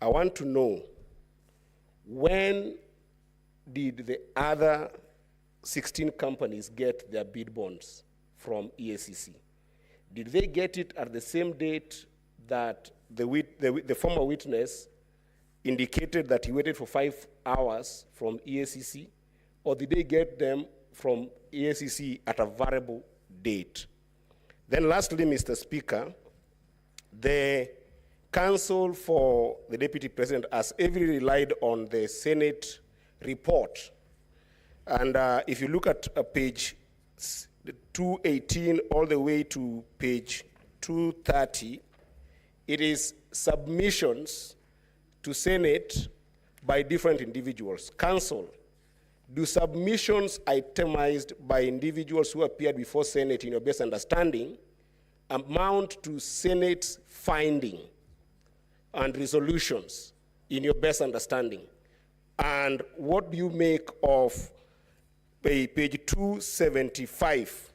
Speaker 5: I want to know, when did the other 16 companies get their bid bonds from ESCC? Did they get it at the same date that the former witness indicated that he waited for 5 hours from ESCC, or did they get them from ESCC at a variable date? Then lastly, Mr. Speaker, the counsel for the Deputy President has heavily relied on the Senate report. And if you look at page 218 all the way to page 230, it is submissions to Senate by different individuals. Counsel, do submissions itemized by individuals who appeared before Senate, in your best understanding, amount to Senate's finding and resolutions in your best understanding? And what do you make of page 275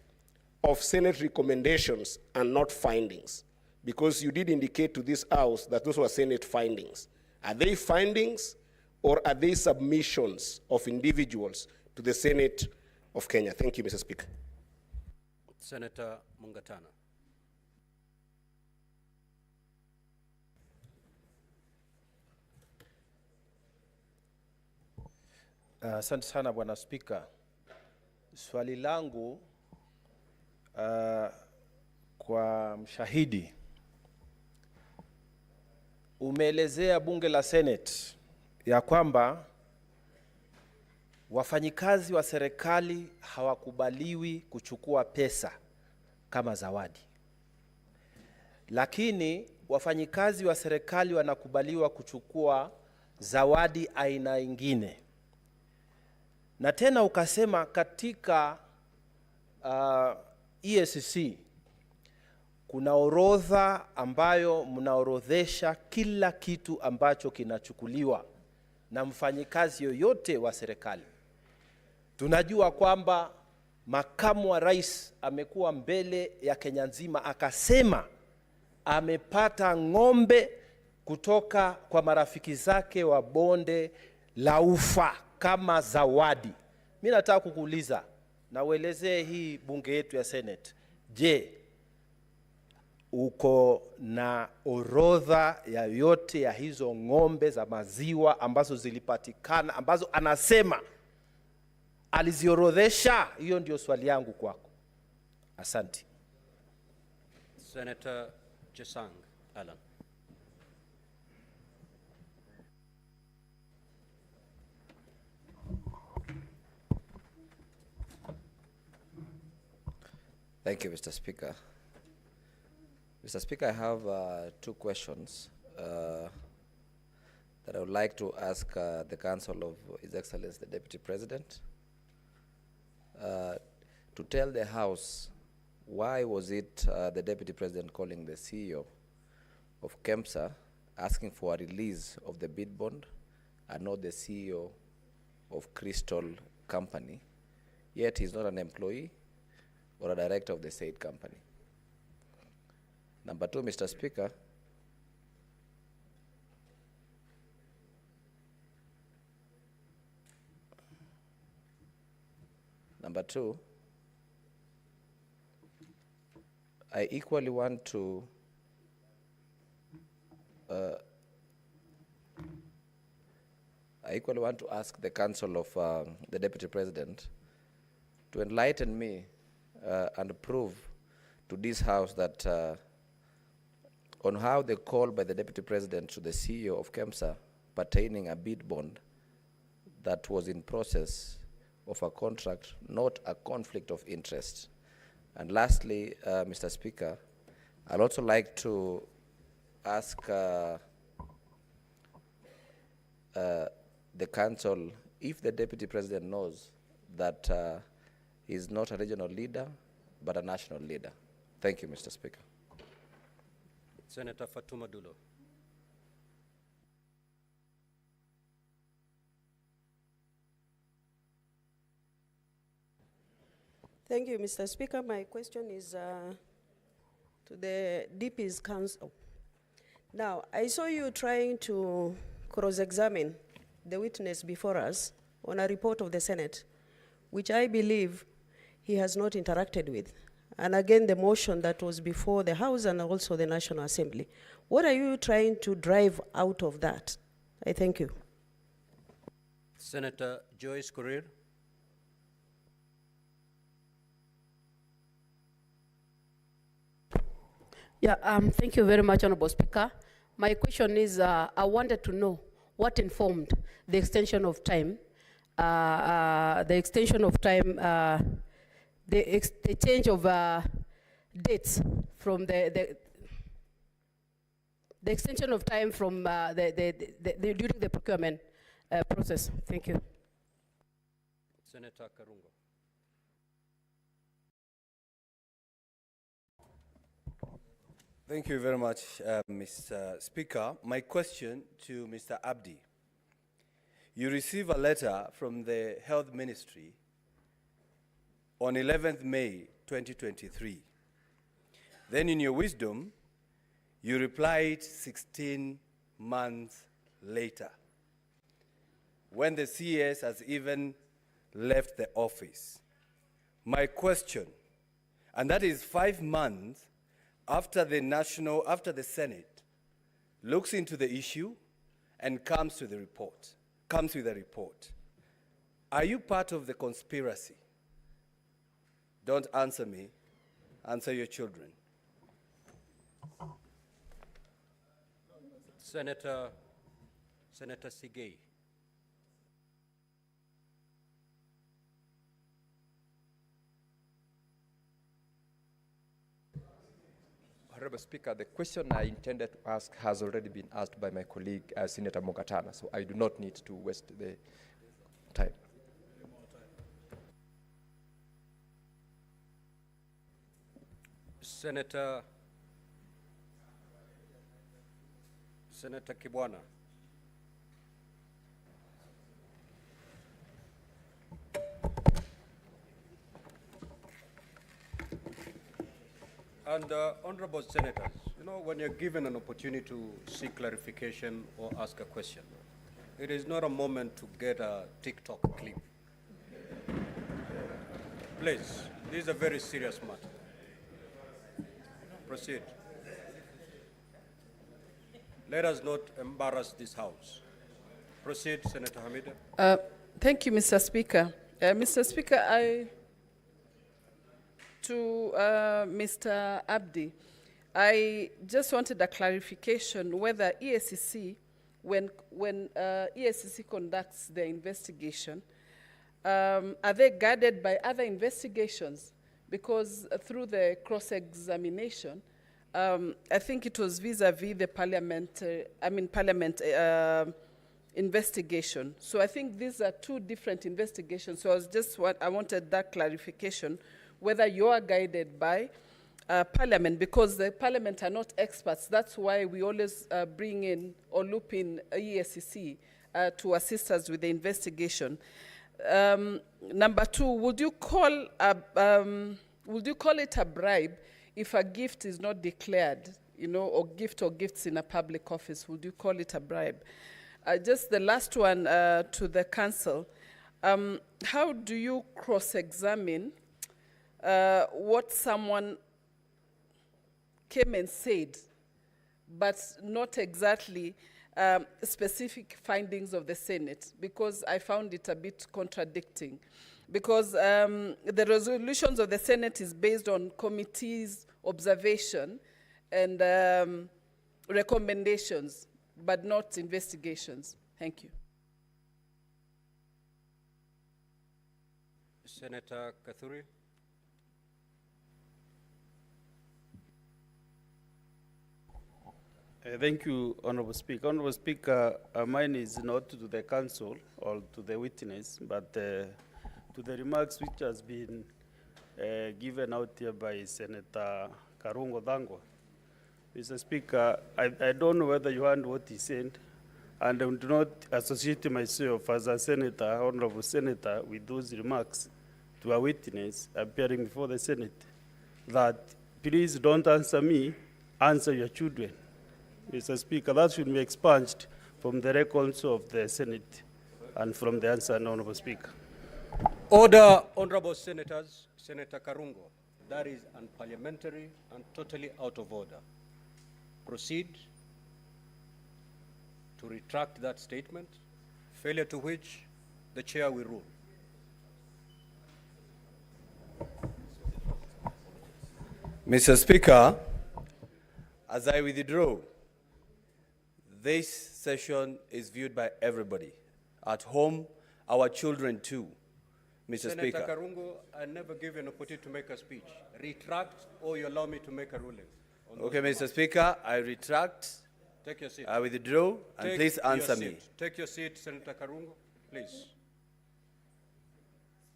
Speaker 5: of Senate recommendations and not findings? Because you did indicate to this House that those were Senate findings. Are they findings or are they submissions of individuals to the Senate of Kenya? Thank you, Mr. Speaker.
Speaker 3: Senator Mungatana.
Speaker 6: Asante sana Bwana Spika. Swali langu kwa mshahidi. Umeelezea bunge la Senate ya kwamba wafanyikazi wa serikali hawakubaliwi kuchukua pesa kama zawadi. Lakini wafanyikazi wa serikali wanakubaliwa kuchukua zawadi aina ingine. Na tena ukasema katika EACC kuna orodha ambayo mnaorodhesha kila kitu ambacho kinachukuliwa na mfanyikazi yoyote wa serikali. Tunajua kwamba makamu wa rais amekuwa mbele ya Kenya nzima akasema amepata ng'ombe kutoka kwa marafiki zake wa bonde la Ufa kama zawadi. Mimi nataka kukuuliza na uelezee hii bunge yetu ya Senate. Je, uko na orodha ya yote ya hizo ng'ombe za maziwa ambazo zilipatikana, ambazo anasema aliziorodhesha? Hiyo ndio swali yangu kwako. Asante.
Speaker 3: Senator Jesang Alan.
Speaker 7: Thank you, Mr. Speaker. Mr. Speaker, I have two questions that I would like to ask the Council of His Excellency, the Deputy President, to tell the House why was it the Deputy President calling the CEO of KEMSA asking for a release of the bid bond and not the CEO of Crystal Company, yet he's not an employee or a director of the said company. Number two, Mr. Speaker, I equally want to ask the Council of the Deputy President to enlighten me and prove to this House that on how the call by the Deputy President to the CEO of KEMSA pertaining a bid bond that was in process of a contract, not a conflict of interest. And lastly, Mr. Speaker, I'd also like to ask the Council if the Deputy President knows that he's not a regional leader, but a national leader. Thank you, Mr. Speaker.
Speaker 3: Senator Fatuma Dulo.
Speaker 8: Thank you, Mr. Speaker. My question is to the DP's Council. Now, I saw you trying to cross-examine the witness before us on a report of the Senate, which I believe he has not interacted with. And again, the motion that was before the House and also the National Assembly. What are you trying to drive out of that? I thank you.
Speaker 3: Senator Joyce Korir.
Speaker 9: Yeah, thank you very much, Honorable Speaker. My question is, I wanted to know what informed the extension of time, the change of dates from the extension of time from during the procurement process. Thank you.
Speaker 3: Senator Karungo. Thank you very much, Mr. Speaker. My question to Mr. Abdi. You receive a letter from the Health Ministry on 11th May 2023. Then in your wisdom, you replied 16 months later, when the CS has even left the office. My question, and that is 5 months after the Senate looks into the issue and comes with a report. Are you part of the conspiracy? Don't answer me, answer your children.
Speaker 10: Senator Sigei.
Speaker 11: Honorable Speaker, the question I intended to ask has already been asked by my colleague, Senator Mogatana, so I do not need to waste the time.
Speaker 10: Senator Kibwana. And honorable senators, you know, when you're given an opportunity to seek clarification or ask a question, it is not a moment to get a TikTok clip. Please, this is a very serious matter. Proceed. Let us not embarrass this House. Proceed, Senator Hamida.
Speaker 12: Thank you, Mr. Speaker. Mr. Speaker, to Mr. Abdi, I just wanted a clarification whether EACC, when EACC conducts their investigation, are they guided by other investigations? Because through the cross-examination, I think it was vis-a-vis the parliament investigation. So I think these are two different investigations. So I wanted that clarification, whether you are guided by Parliament, because the Parliament are not experts. That's why we always bring in or loop in EACC to assist us with the investigation. Number two, would you call it a bribe if a gift is not declared, you know, or gifts in a public office? Would you call it a bribe? Just the last one to the council. How do you cross-examine what someone came and said, but not exactly specific findings of the Senate? Because I found it a bit contradicting. Because the resolutions of the Senate is based on committees' observation and recommendations, but not investigations. Thank you.
Speaker 10: Senator Kathuri.
Speaker 13: Thank you, Honorable Speaker. Honorable Speaker, mine is not to the council or to the witness, but to the remarks which has been given out here by Senator Karungo Dangwa. Mr. Speaker, I don't know whether you heard what he said, and I do not associate myself as a senator, honorable senator, with those remarks to a witness appearing before the Senate, that please don't answer me, answer your children. Mr. Speaker, that should be expunged from the records of the Senate and from the answer, Honorable Speaker.
Speaker 10: Order, honorable senators. Senator Karungo, that is unparliamentary and totally out of order. Proceed to retract that statement, failure to which the chair will rule.
Speaker 3: Mr. Speaker, as I withdraw, this session is viewed by everybody. At home, our children too, Mr. Speaker.
Speaker 10: Senator Karungo, I never give you an opportunity to make a speech. Retract or you allow me to make a ruling.
Speaker 3: Okay, Mr. Speaker, I retract.
Speaker 10: Take your seat.
Speaker 3: I withdraw, and please answer me.
Speaker 10: Take your seat, Senator Karungo, please.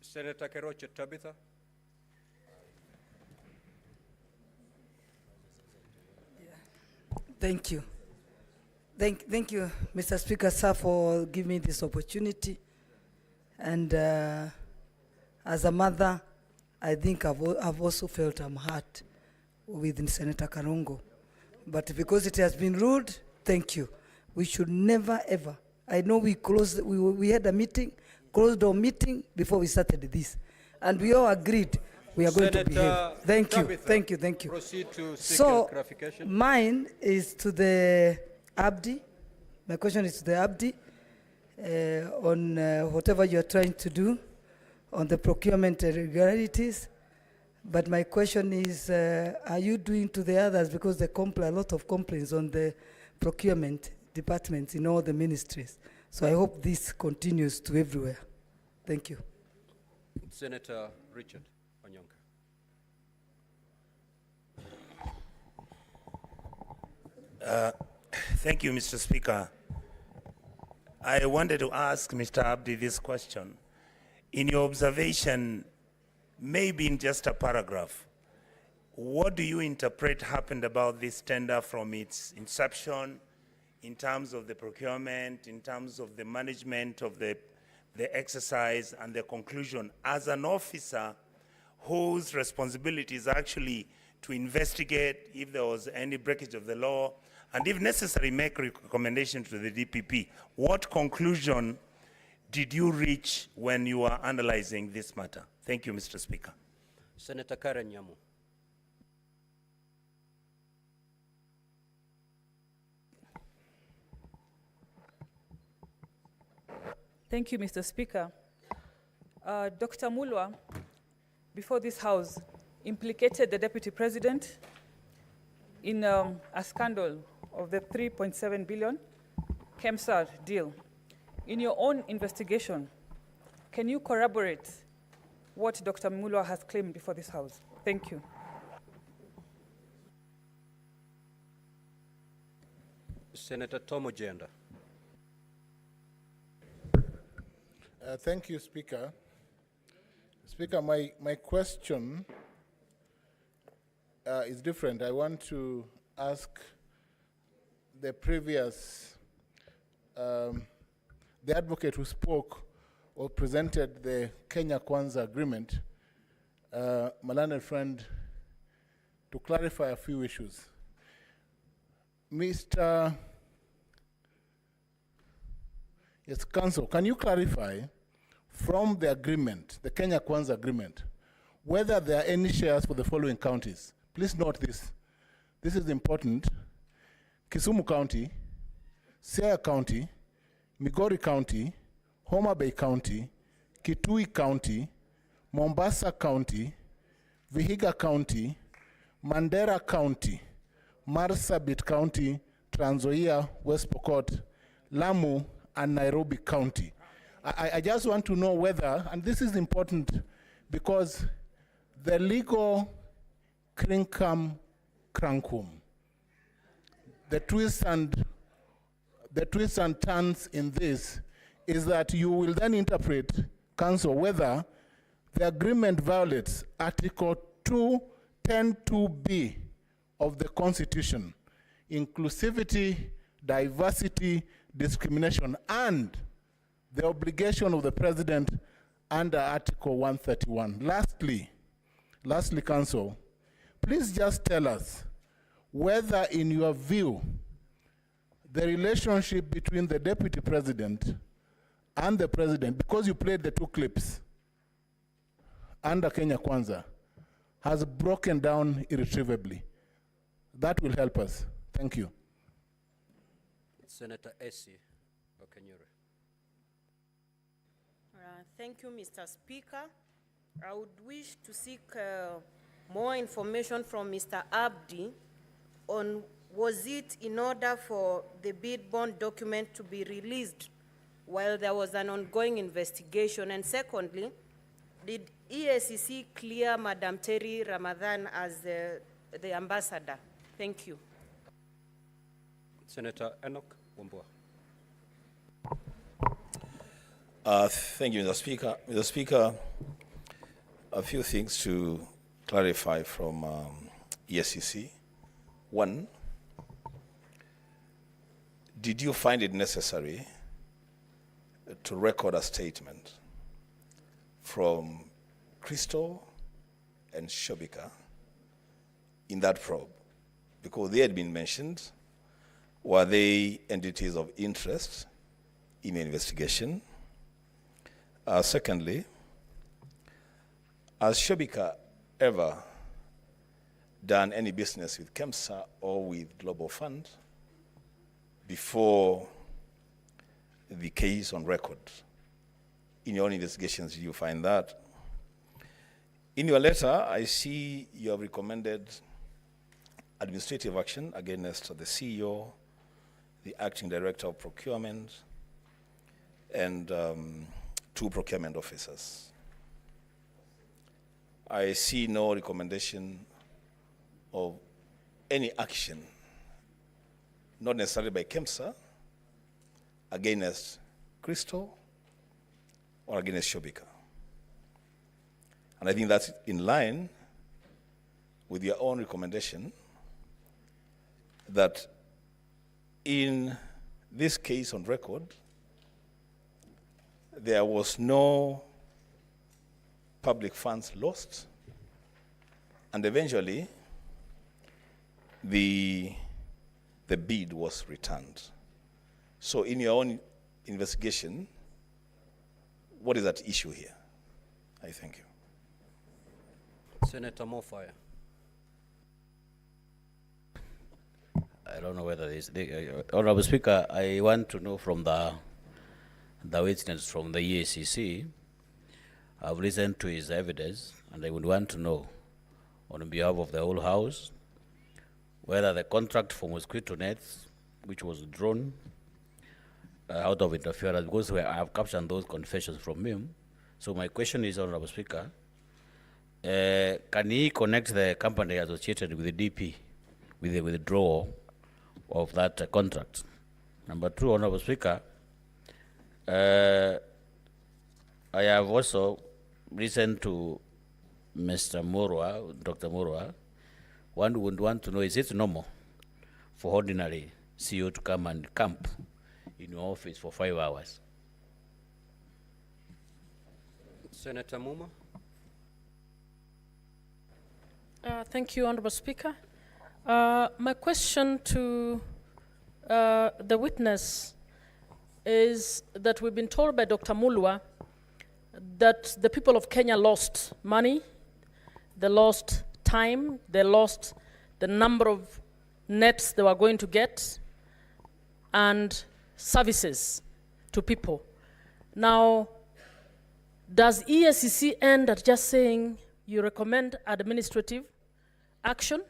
Speaker 10: Senator Keroche Tabitha.
Speaker 14: Thank you. Thank you, Mr. Speaker, sir, for giving me this opportunity. And as a mother, I think I've also felt I'm hurt with Senator Karongo. But because it has been ruled, thank you. We should never, ever. I know we had a meeting, closed our meeting before we started this. And we all agreed we are going to behave. Thank you, thank you, thank you.
Speaker 10: Proceed to seek clarification.
Speaker 14: Mine is to the Abdi. My question is to the Abdi on whatever you're trying to do on the procurement irregularities. But my question is, are you doing to the others? Because there are a lot of complaints on the procurement departments in all the ministries. So I hope this continues to everywhere. Thank you.
Speaker 10: Senator Richard Onyonka.
Speaker 15: Thank you, Mr. Speaker. I wanted to ask Mr. Abdi this question. In your observation, maybe in just a paragraph, what do you interpret happened about this tender from its inception, in terms of the procurement, in terms of the management of the exercise and the conclusion, as an officer whose responsibility is actually to investigate if there was any breakage of the law, and if necessary, make recommendations to the DPP. What conclusion did you reach when you were analyzing this matter? Thank you, Mr. Speaker.
Speaker 10: Senator Karen Nyamu.
Speaker 16: Thank you, Mr. Speaker. Dr. Mulwa, before this House, implicated the Deputy President in a scandal of the 3.7 billion KEMSAR deal. In your own investigation, can you corroborate what Dr. Mulwa has claimed before this House? Thank you.
Speaker 10: Senator Tom Ojenda.
Speaker 17: Thank you, Speaker. Speaker, my question is different. I want to ask the previous, the advocate who spoke or presented the Kenya Kwanza agreement, my learned friend, to clarify a few issues. Mr. Yes, Council, can you clarify from the agreement, the Kenya Kwanza agreement, whether there are any shares for the following counties? Please note this. This is important. Kisumu County, Siaya County, Migori County, Homa Bay County, Kitui County, Mombasa County, Vihiga County, Mandera County, Marsabit County, Trans Nzoia, West Pokot, Lamu, and Nairobi County. I just want to know whether, and this is important because the legal crinkum crankum, the twists and turns in this is that you will then interpret, Council, whether the agreement violates Article 210(2)(b) of the Constitution, inclusivity, diversity, discrimination, and the obligation of the President under Article 131. Lastly, Council, please just tell us whether, in your view, the relationship between the Deputy President and the President, because you played the two clips under Kenya Kwanza, has broken down irretrievably. That will help us. Thank you.
Speaker 10: Senator Essie Okanyure.
Speaker 18: Thank you, Mr. Speaker. I would wish to seek more information from Mr. Abdi on was it in order for the bid bond document to be released while there was an ongoing investigation? And secondly, did EACC clear Madam Terry Ramadan as the ambassador? Thank you.
Speaker 10: Senator Enoch Wambua.
Speaker 19: Thank you, Mr. Speaker. Mr. Speaker, a few things to clarify from EACC. One, did you find it necessary to record a statement from Crystal and Shobika in that probe? Because they had been mentioned. Were they entities of interest in the investigation? Secondly, has Shobika ever done any business with KEMSA or with Global Fund before the case on record? In your own investigations, did you find that? In your letter, I see you have recommended administrative action against the CEO, the acting director of procurement, and 2 procurement officers. I see no recommendation of any action, not necessarily by KEMSA, against Crystal or against Shobika. And I think that's in line with your own recommendation that in this case on record, there was no public funds lost, and eventually the bid was returned. So in your own investigation, what is at issue here? I thank you.
Speaker 10: Senator Mofaya.
Speaker 20: I don't know whether this, Honorable Speaker, I want to know from the witness from the EACC. I've listened to his evidence, and I would want to know, on behalf of the whole House, whether the contract for mosquito nets, which was drawn out of interference, because I have captured those confessions from him. So my question is, Honorable Speaker, can he connect the company associated with the DP with the withdrawal of that contract? Number 2, Honorable Speaker, I have also listened to Mr. Murwa, Dr. Murwa. One would want to know, is it normal for ordinary CEO to come and camp in your office for 5 hours?
Speaker 10: Senator Muma.
Speaker 21: Thank you, Honorable Speaker. My question to the witness is that we've been told by Dr. Mulwa that the people of Kenya lost money, they lost time, they lost the number of nets they were going to get, and services to people. Now, does EACC end at just saying you recommend administrative action?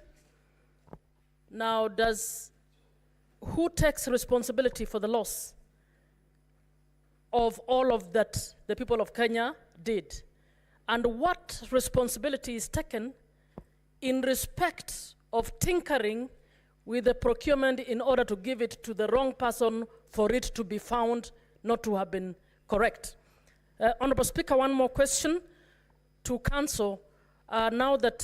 Speaker 21: Now, who takes responsibility for the loss of all of that the people of Kenya did? And what responsibility is taken in respect of tinkering with the procurement in order to give it to the wrong person for it to be found not to have been correct? Honorable Speaker, one more question to Council. Now that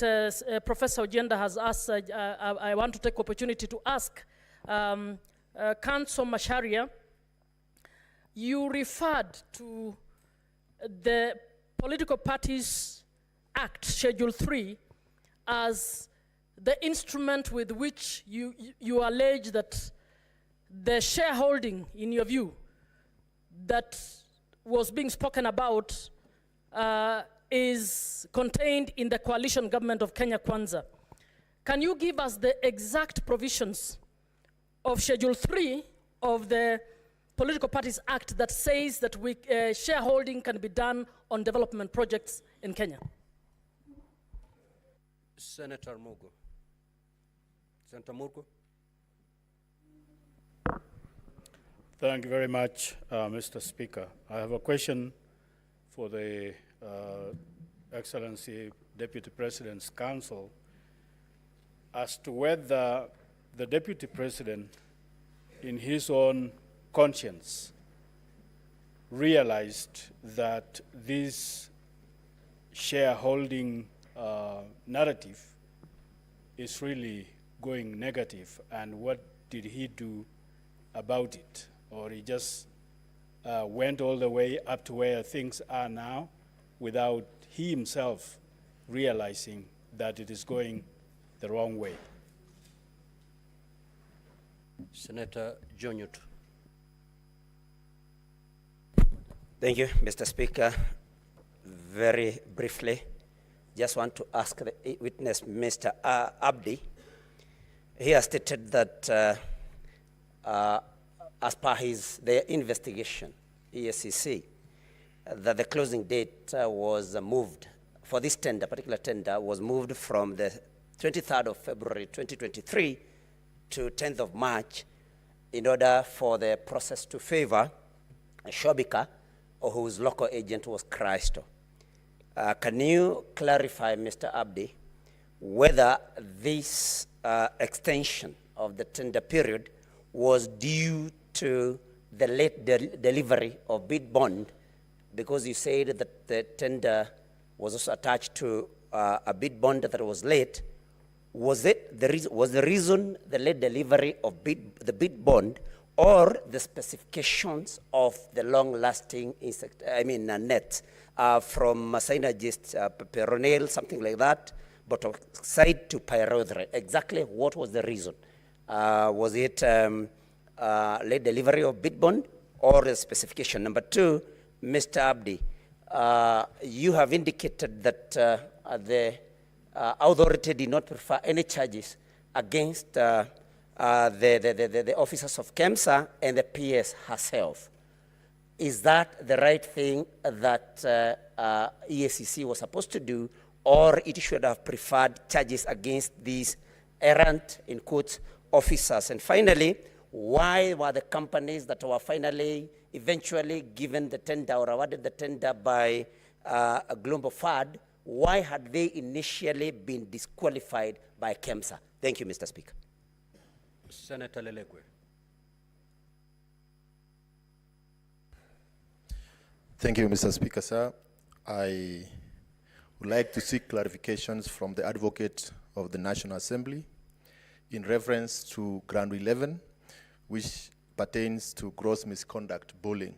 Speaker 21: Professor Ojenda has asked, I want to take opportunity to ask Council Macharia, you referred to the Political Parties Act, Schedule 3, as the instrument with which you allege that the shareholding, in your view, that was being spoken about is contained in the coalition government of Kenya Kwanza. Can you give us the exact provisions of Schedule 3 of the Political Parties Act that says that shareholding can be done on development projects in Kenya?
Speaker 10: Senator Mugo. Senator Mugo.
Speaker 13: Thank you very much, Mr. Speaker. I have a question for the Excellency Deputy President's Counsel as to whether the Deputy President, in his own conscience, realized that this shareholding narrative is really going negative, and what did he do about it, or he just went all the way up to where things are now without he himself realizing that it is going the wrong way?
Speaker 10: Senator Jonyut.
Speaker 4: Thank you, Mr. Speaker. Very briefly, just want to ask the witness, Mr. Abdi. He has stated that as per their investigation, ESCC, that the closing date was moved for this tender, particular tender, was moved from the 23rd of February 2023 to 10th of March in order for the process to favor Shobika, or whose local agent was Christo. Can you clarify, Mr. Abdi, whether this extension of the tender period was due to the late delivery of bid bond, because you said that the tender was also attached to a bid bond that was late? Was the reason the late delivery of the bid bond, or the specifications of the long-lasting net from Synergist, peronil, something like that, but side to pyrethrin? Exactly what was the reason? Was it late delivery of bid bond or the specification? Number two, Mr. Abdi, you have indicated that the authority did not prefer any charges against the officers of KEMSA and the PS herself. Is that the right thing that EACC was supposed to do, or it should have preferred charges against these errant, in quotes, officers? And finally, why were the companies that were eventually given the tender or awarded the tender by Global FAD, why had they initially been disqualified by KEMSA? Thank you, Mr. Speaker.
Speaker 10: Senator Lelegwe.
Speaker 22: Thank you, Mr. Speaker, sir. I would like to seek clarifications from the Advocate of the National Assembly in reference to Ground 11, which pertains to gross misconduct bullying.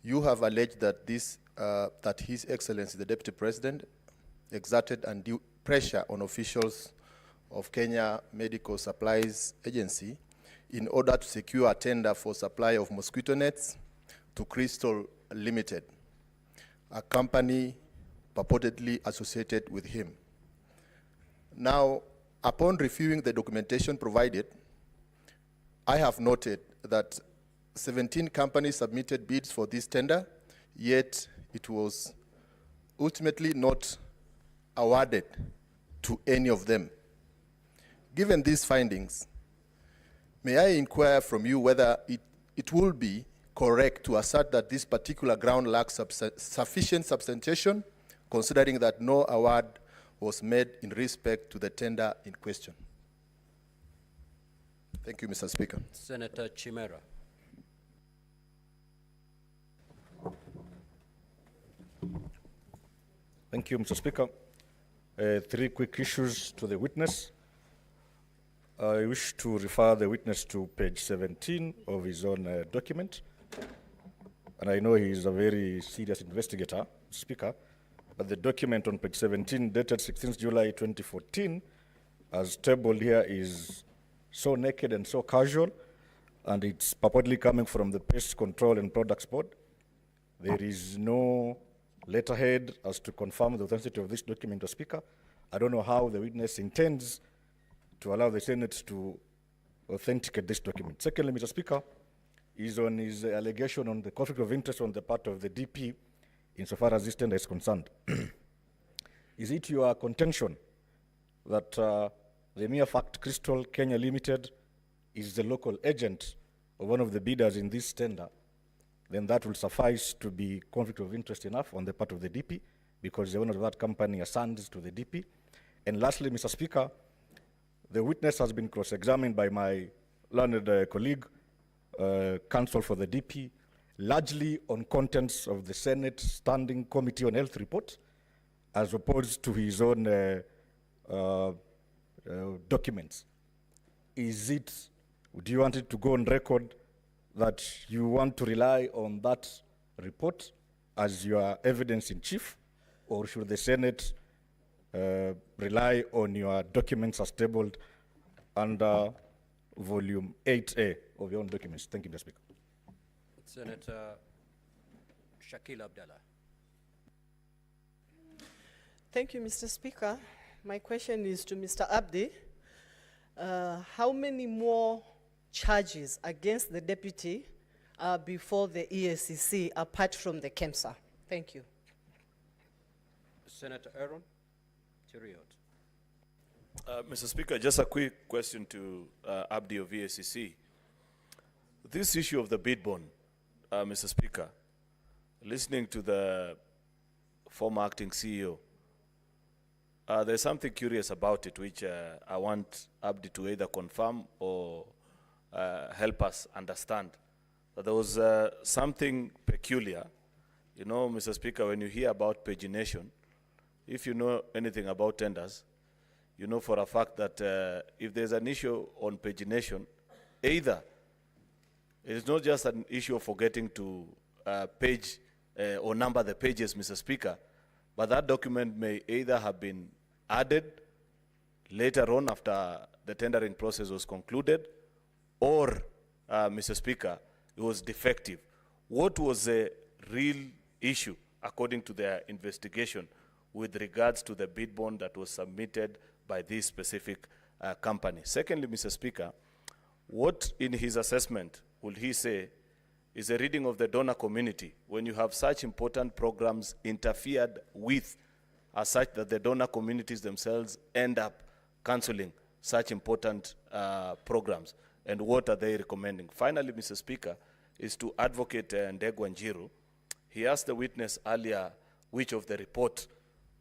Speaker 22: You have alleged that that His Excellency, the Deputy President, exerted undue pressure on officials of Kenya Medical Supplies Agency in order to secure a tender for supply of mosquito nets to Crystal Limited, a company purportedly associated with him. Now, upon reviewing the documentation provided, I have noted that 17 companies submitted bids for this tender, yet it was ultimately not awarded to any of them. Given these findings, may I inquire from you whether it will be correct to assert that this particular ground lacks sufficient substantiation, considering that no award was made in respect to the tender in question? Thank you, Mr. Speaker.
Speaker 10: Senator Chimera.
Speaker 23: Thank you, Mr. Speaker. Three quick issues to the witness. I wish to refer the witness to page 17 of his own document. And I know he is a very serious investigator, Speaker, but the document on page 17, dated 16th July 2014, as tabled here, is so naked and so casual, and it's purportedly coming from the Pest Control and Products Board. There is no letterhead as to confirm the authenticity of this document, Mr. Speaker. I don't know how the witness intends to allow the Senate to authenticate this document. Secondly, Mr. Speaker, is on his allegation on the conflict of interest on the part of the DP insofar as this tender is concerned. Is it your contention that the mere fact Crystal Kenya Limited is the local agent of one of the bidders in this tender, then that will suffice to be conflict of interest enough on the part of the DP, because the owner of that company assigns to the DP? And lastly, Mr. Speaker, the witness has been cross-examined by my learned colleague, counsel for the DP, largely on contents of the Senate Standing Committee on Health report, as opposed to his own documents. Is it Do you want it to go on record that you want to rely on that report as your evidence in chief, or should the Senate rely on your documents as tabled under volume 8A of your own documents? Thank you, Mr. Speaker.
Speaker 10: Senator Shakil Abdallah.
Speaker 1: Thank you, Mr. Speaker. My question is to Mr. Abdi. How many more charges against the deputy are before the EACC apart from the KEMSA? Thank you.
Speaker 10: Senator Aaron Cheriot.
Speaker 2: Mr. Speaker, just a quick question to Abdi of EACC. This issue of the bid bond, Mr. Speaker, listening to the former acting CEO, there's something curious about it which I want Abdi to either confirm or help us understand. That there was something peculiar. You know, Mr. Speaker, when you hear about pagination, if you know anything about tenders, you know for a fact that if there's an issue on pagination, either it is not just an issue of forgetting to page or number the pages, Mr. Speaker, but that document may either have been added later on after the tendering process was concluded, or, Mr. Speaker, it was defective. What was the real issue, according to their investigation, with regards to the bid bond that was submitted by this specific company? Secondly, Mr. Speaker, what in his assessment will he say is a reading of the donor community when you have such important programs interfered with as such that the donor communities themselves end up cancelling such important programs? And what are they recommending? Finally, Mr. Speaker, is to Advocate Ndegwa Njiru. He asked the witness earlier which of the report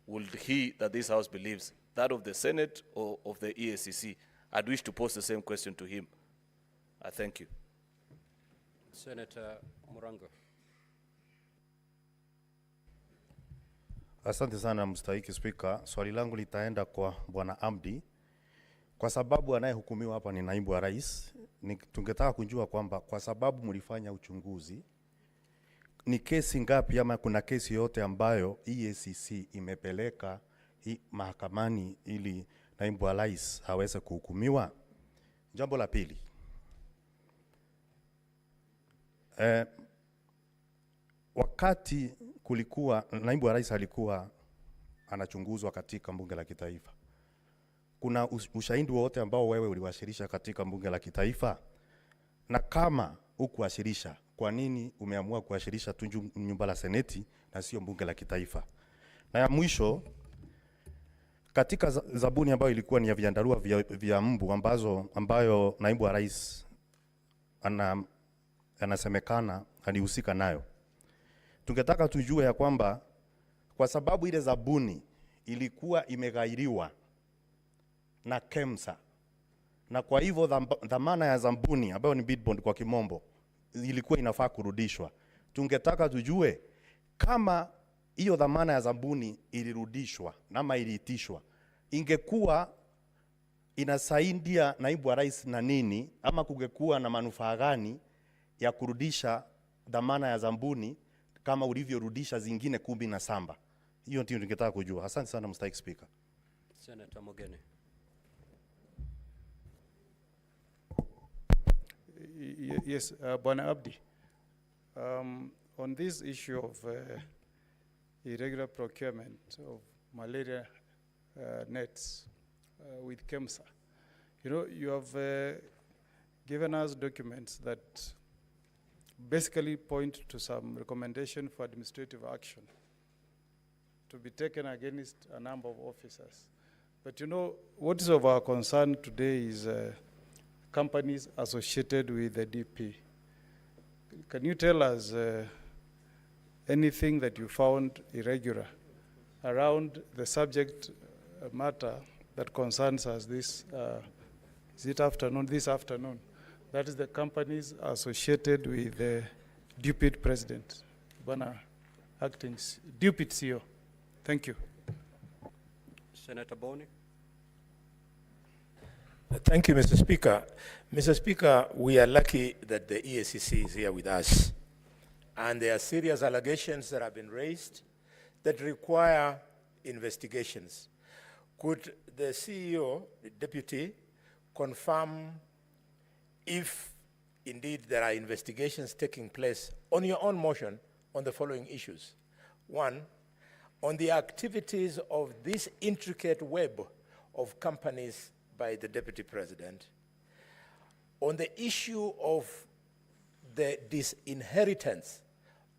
Speaker 2: would he, that this House believes, that of the Senate or of the EACC. I'd wish to pose the same question to him. I thank you.
Speaker 10: Senator Murango.
Speaker 5: Asante sana mstahiki Spika. Swali langu litaenda kwa Bwana Abdi. Kwa sababu anayehukumiwa hapa ni naibu wa rais, tungetaka kujua kwamba kwa sababu mlifanya uchunguzi, ni kesi ngapi ama kuna kesi yote ambayo EACC imepeleka mahakamani ili naibu wa rais aweze kuhukumiwa? Jambo la pili, wakati kulikuwa naibu wa rais alikuwa anachunguzwa katika bunge la kitaifa, kuna ushahidi wote ambao wewe uliwasilisha katika bunge la kitaifa? Na kama hukuwasilisha, kwa nini umeamua kuwasilisha tu nyumba la seneti na sio bunge la kitaifa? Na ya mwisho, katika zabuni ambayo ilikuwa ni ya viandarua vya mbu ambayo naibu wa rais anasemekana alihusika nayo, tungetaka tujue ya kwamba kwa sababu ile zabuni ilikuwa imeghairiwa na KEMSA, na kwa hivyo dhamana ya zabuni ambayo ni bid bond kwa kimombo ilikuwa inafaa kurudishwa, tungetaka tujue kama hiyo dhamana ya zabuni ilirudishwa ama iliitishwa, ingekuwa inasaidia naibu wa rais na nini, ama kungekuwa na manufaa gani ya kurudisha dhamana ya zabuni kama ulivyorudisha zingine 17? Hiyo ndio ningetaka kujua. Asante sana Mr. Speaker.
Speaker 10: Senator Mogene.
Speaker 13: Yes, Bwana Abdi, on this issue of irregular procurement of malaria nets with KEMSA, you know, you have given us documents that basically point to some recommendation for administrative action to be taken against a number of officers. But you know, what is of our concern today is companies associated with the DP. Can you tell us anything that you found irregular around the subject matter that concerns us this afternoon? That is the companies associated with the deputy president, Bwana acting deputy CEO. Thank you.
Speaker 10: Senator Boni.
Speaker 15: Thank you, Mr. Speaker. Mr. Speaker, we are lucky that the EACC is here with us. And there are serious allegations that have been raised that require investigations. Could the CEO, the deputy, confirm if indeed there are investigations taking place on your own motion on the following issues? One, on the activities of this intricate web of companies by the Deputy President, on the issue of the disinheritance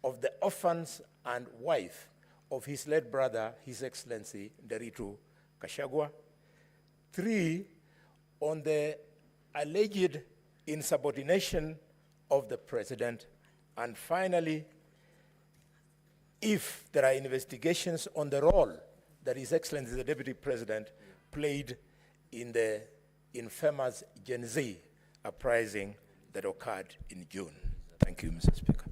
Speaker 15: of the orphans and wife of his late brother, His Excellency Nderitu Gachagua. 3, on the alleged insubordination of the President. And finally, if there are investigations on the role that His Excellency the Deputy President played in the infamous Gen Z uprising that occurred in June. Thank you, Mr. Speaker.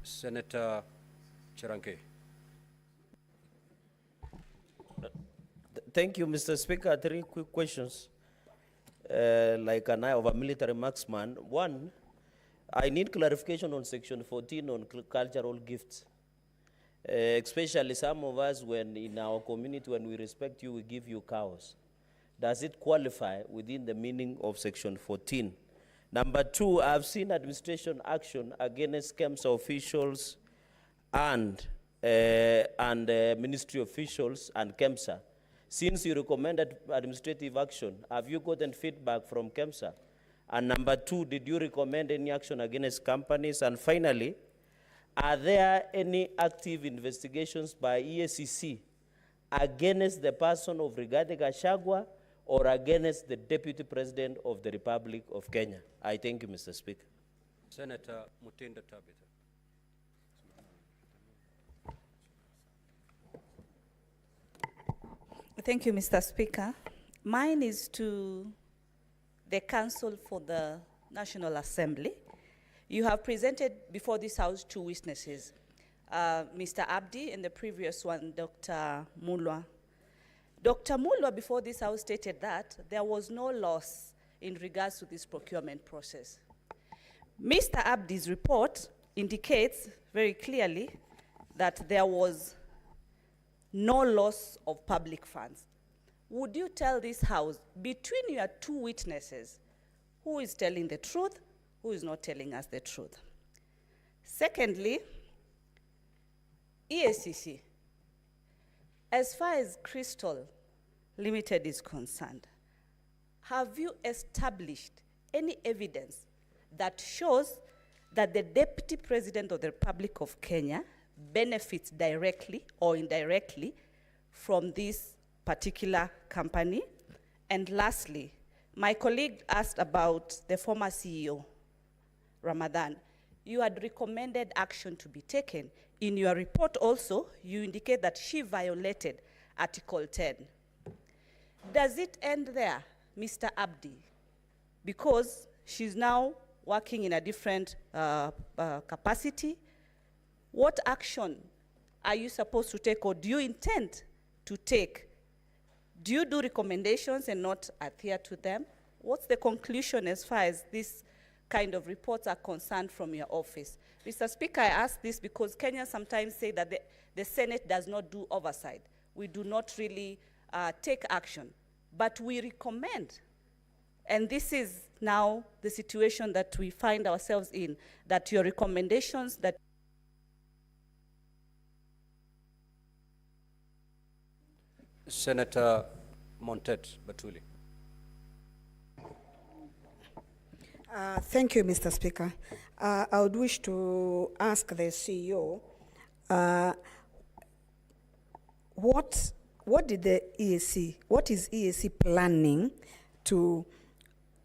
Speaker 10: Senator Chiranke.
Speaker 6: Thank you, Mr. Speaker. 3 quick questions. Like an eye of a military marksman. 1, I need clarification on Section 14 on cultural gifts. Especially some of us, when in our community, when we respect you, we give you cows. Does it qualify within the meaning of Section 14? Number 2, I've seen administration action against KEMSA officials and ministry officials and KEMSA. Since you recommended administrative action, have you gotten feedback from KEMSA? And number 2, did you recommend any action against companies? And finally, are there any active investigations by EACC against the person of Rigathi Gachagua or against the Deputy President of the Republic of Kenya? I thank you, Mr. Speaker.
Speaker 10: Senator Mutinda Tabitha.
Speaker 7: Thank you, Mr. Speaker. Mine is to the Council for the National Assembly. You have presented before this House 2 witnesses, Mr. Abdi and the previous one, Dr. Mulwa. Dr. Mulwa before this House stated that there was no loss in regards to this procurement process. Mr. Abdi's report indicates very clearly that there was no loss of public funds. Would you tell this House, between your 2 witnesses, who is telling the truth, who is not telling us the truth? Secondly, EACC, as far as Crystal Limited is concerned, have you established any evidence that shows that the Deputy President of the Republic of Kenya benefits directly or indirectly from this particular company? And lastly, my colleague asked about the former CEO, Ramadan. You had recommended action to be taken. In your report also, you indicate that she violated Article 10. Does it end there, Mr. Abdi? Because she's now working in a different capacity. What action are you supposed to take, or do you intend to take? Do you do recommendations and not adhere to them? What's the conclusion as far as this kind of reports are concerned from your office? Mr. Speaker, I ask this because Kenyans sometimes say that the Senate does not do oversight. We do not really take action, but we recommend. And this is now the situation that we find ourselves in, that your recommendations that
Speaker 10: Senator Montet Batuli.
Speaker 8: Thank you, Mr. Speaker. I would wish to ask the CEO, what did the EAC, what is EAC planning to,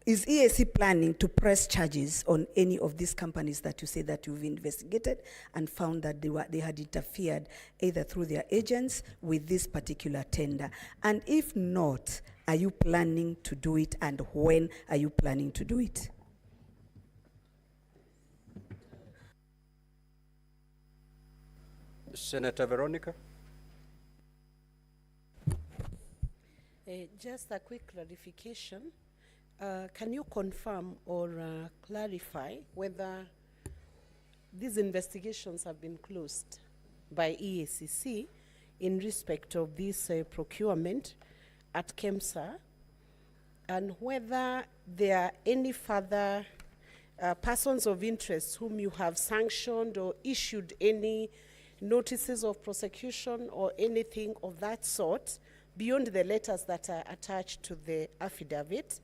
Speaker 8: is EAC planning to press charges on any of these companies that you say that you've investigated and found that they had interfered either through their agents with this particular tender? And if not, are you planning to do it, and when are you planning to do it?
Speaker 10: Senator Veronica.
Speaker 9: Just a quick clarification. Can you confirm or clarify whether these investigations have been closed by EACC in respect of this procurement at KEMSA, and whether there are any further persons of interest whom you have sanctioned or issued any notices of prosecution or anything of that sort beyond the letters that are attached to the affidavit?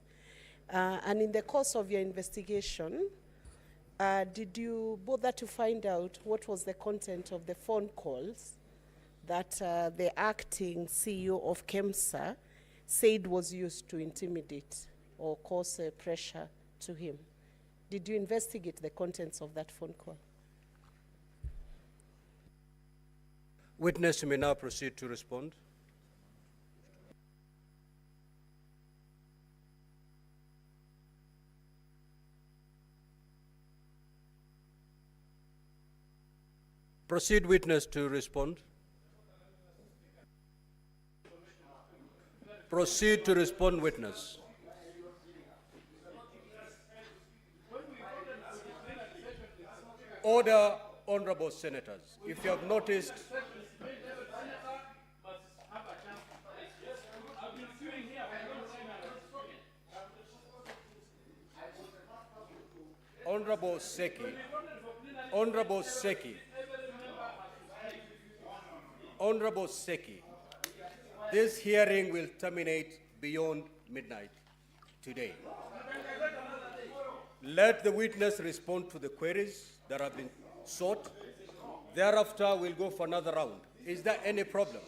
Speaker 9: And in the course of your investigation, did you bother to find out what was the content of the phone calls that the acting CEO of KEMSA said was used to intimidate or cause pressure to him? Did you investigate the contents of that phone call?
Speaker 10: Witness, you may now proceed to respond. Proceed, witness, to respond. Proceed to respond, witness. Order, honorable senators. If you have noticed, Honorable Seki, Honorable Seki, Honorable Seki, this hearing will terminate beyond midnight today. Let the witness respond to the queries that have been sought. Thereafter, we'll go for another round. Is there any problem?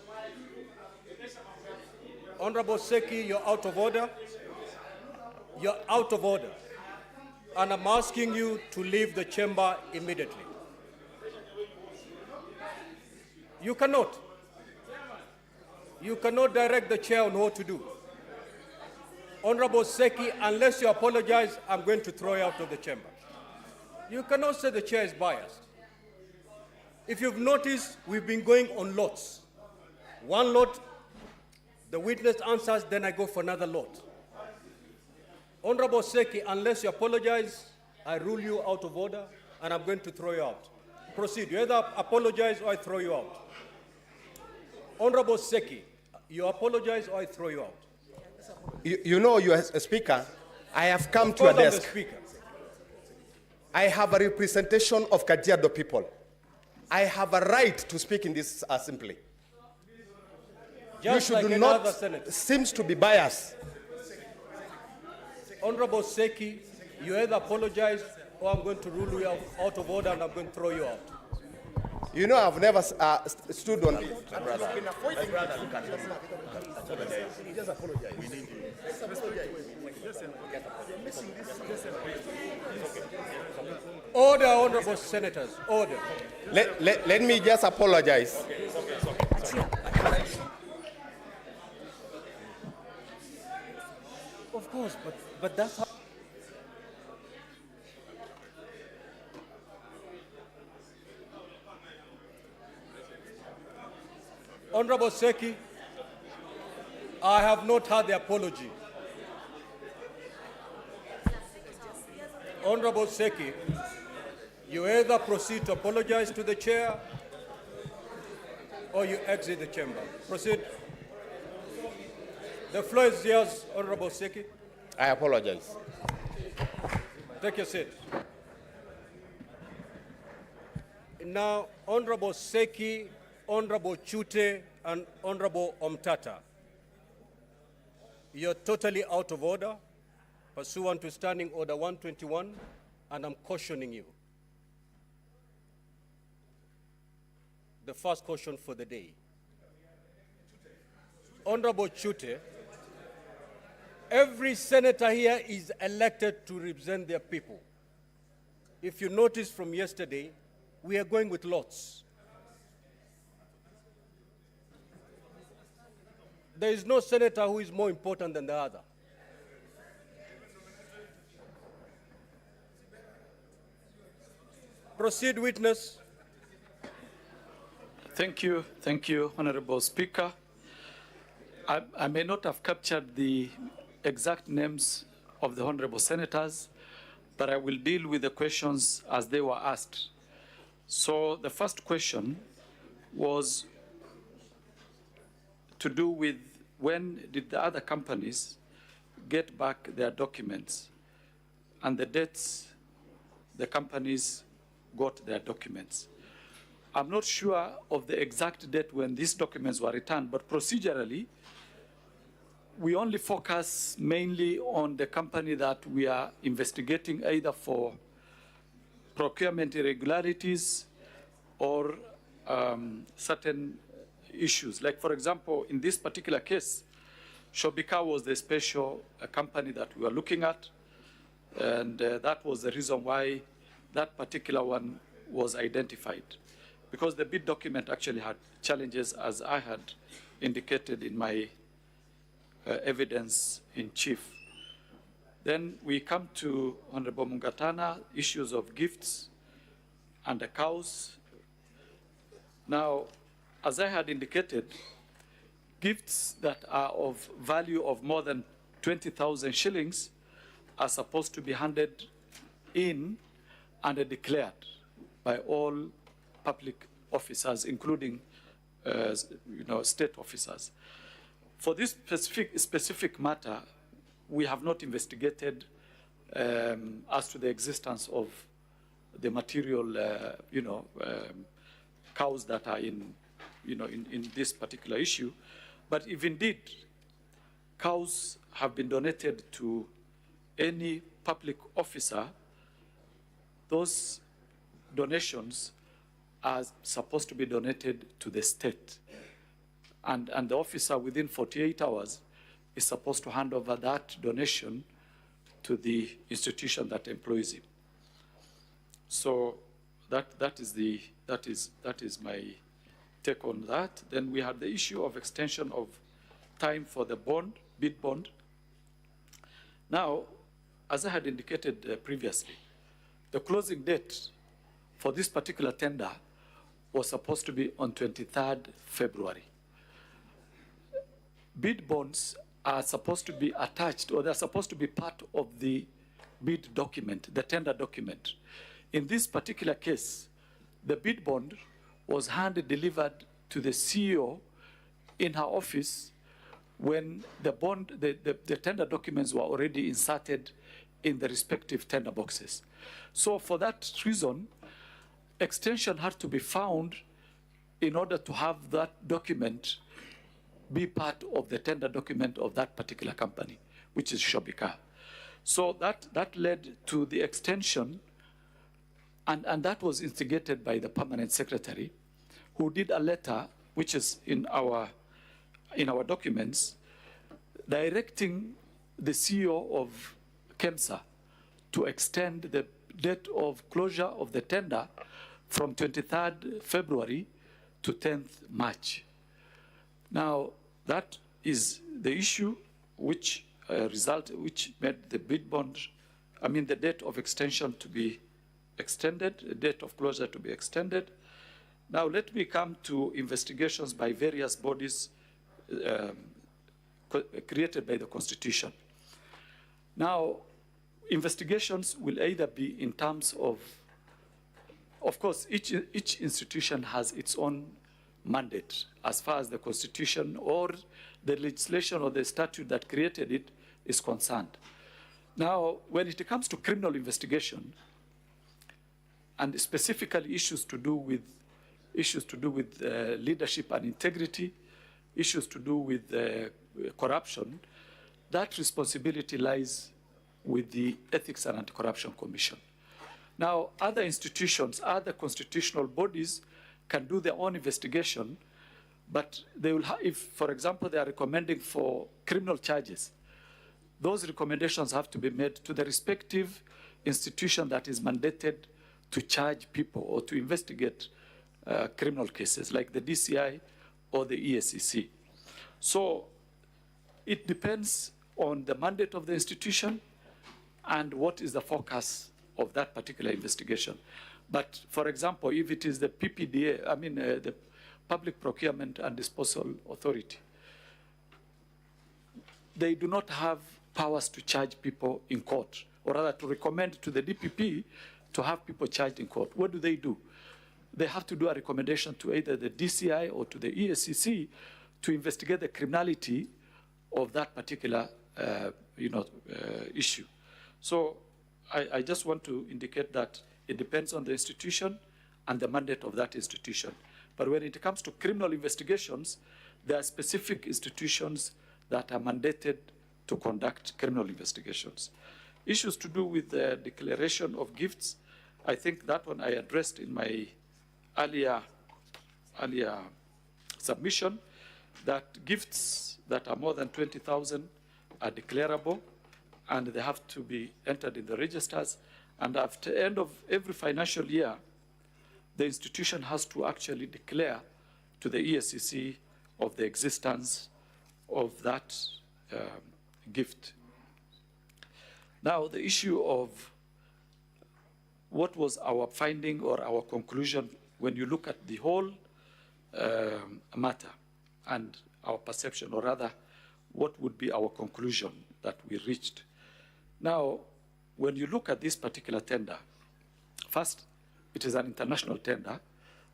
Speaker 10: Honorable Seki, you're out of order. You're out of order. And I'm asking you to leave the chamber immediately. You cannot. You cannot direct the chair on what to do. Honorable Seki, unless you apologize, I'm going to throw you out of the chamber. You cannot say the chair is biased. If you've noticed, we've been going on lots. One lot, the witness answers, then I go for another lot. Honorable Seki, unless you apologize, I rule you out of order, and I'm going to throw you out. Proceed. You either apologize or I throw you out. Honorable Seki, you apologize or I throw you out.
Speaker 11: You know, you as a speaker, I have come to a desk. I have a representation of Kajiado people. I have a right to speak in this assembly.
Speaker 10: Just
Speaker 11: you should
Speaker 10: like
Speaker 11: not
Speaker 10: senator.
Speaker 11: seems to be biased.
Speaker 10: Honorable Seki, you either apologize or I'm going to rule you out of order and I'm going to throw you out.
Speaker 11: You know, I've never stood on.
Speaker 17: Just apologize. We need you.
Speaker 10: Order, honorable senators, order.
Speaker 11: Let me just apologize.
Speaker 10: Of course, but that's how. Honorable Seki, I have not heard the apology. Honorable Seki, you either proceed to apologize to the chair or you exit the chamber. Proceed. The floor is yours, Honorable Seki.
Speaker 11: I apologize.
Speaker 10: Take your seat. Now, Honorable Seki, Honorable Chute, and Honorable Omtata, you're totally out of order, pursuant to Standing Order 121, and I'm cautioning you. The first caution for the day. Honorable Chute, every senator here is elected to represent their people. If you notice from yesterday, we are going with lots. There is no senator who is more important than the other. Proceed, witness.
Speaker 12: Thank you, Honorable Speaker.
Speaker 3: I may not have captured the exact names of the honorable senators, but I will deal with the questions as they were asked. So the first question was to do with when did the other companies get back their documents and the dates the companies got their documents. I'm not sure of the exact date when these documents were returned, but procedurally, we only focus mainly on the company that we are investigating either for procurement irregularities or certain issues. Like, for example, in this particular case, Shobika was the special company that we were looking at, and that was the reason why that particular one was identified, because the bid document actually had challenges, as I had indicated in my evidence in chief. Then we come to Honorable Mungatana, issues of gifts and the cows. Now, as I had indicated, gifts that are of value of more than 20,000 shillings are supposed to be handed in and declared by all public officers, including state officers. For this specific matter, we have not investigated as to the existence of the material, cows that are in this particular issue. But if indeed cows have been donated to any public officer, those donations are supposed to be donated to the state. And the officer within 48 hours is supposed to hand over that donation to the institution that employs him. So that is my take on that. Then we have the issue of extension of time for the bid bond. Now, as I had indicated previously, the closing date for this particular tender was supposed to be on 23rd February. Bid bonds are supposed to be attached, or they're supposed to be part of the bid document, the tender document. In this particular case, the bid bond was hand-delivered to the CEO in her office when the tender documents were already inserted in the respective tender boxes. So for that reason, extension had to be found in order to have that document be part of the tender document of that particular company, which is Shobika. So that led to the extension, and that was instigated by the permanent secretary, who did a letter, which is in our documents, directing the CEO of KEMSA to extend the date of closure of the tender from 23rd February to 10th March. Now, that is the issue which made the bid bond, the date of extension to be extended, the date of closure to be extended. Now, let me come to investigations by various bodies created by the Constitution. Now, investigations will either be in terms of course, each institution has its own mandate as far as the Constitution or the legislation or the statute that created it is concerned. Now, when it comes to criminal investigation, and specifically issues to do with leadership and integrity, issues to do with corruption, that responsibility lies with the Ethics and Anti-Corruption Commission. Now, other institutions, other constitutional bodies can do their own investigation, but they will if, for example, they are recommending for criminal charges, those recommendations have to be made to the respective institution that is mandated to charge people or to investigate criminal cases, like the DCI or the ESCC. So it depends on the mandate of the institution and what is the focus of that particular investigation. But for example, if it is the PPDA, the Public Procurement and Disposal Authority, they do not have powers to charge people in court, or rather to recommend to the DPP to have people charged in court. What do? They have to do a recommendation to either the DCI or to the ESCC to investigate the criminality of that particular issue. So I just want to indicate that it depends on the institution and the mandate of that institution. But when it comes to criminal investigations, there are specific institutions that are mandated to conduct criminal investigations. Issues to do with the declaration of gifts, I think that one I addressed in my earlier submission, that gifts that are more than 20,000 are declarable, and they have to be entered in the registers. And after the end of every financial year, the institution has to actually declare to the ESCC of the existence of that gift. Now, the issue of what was our finding or our conclusion when you look at the whole matter and our perception, or rather, what would be our conclusion that we reached. Now, when you look at this particular tender, first, it is an international tender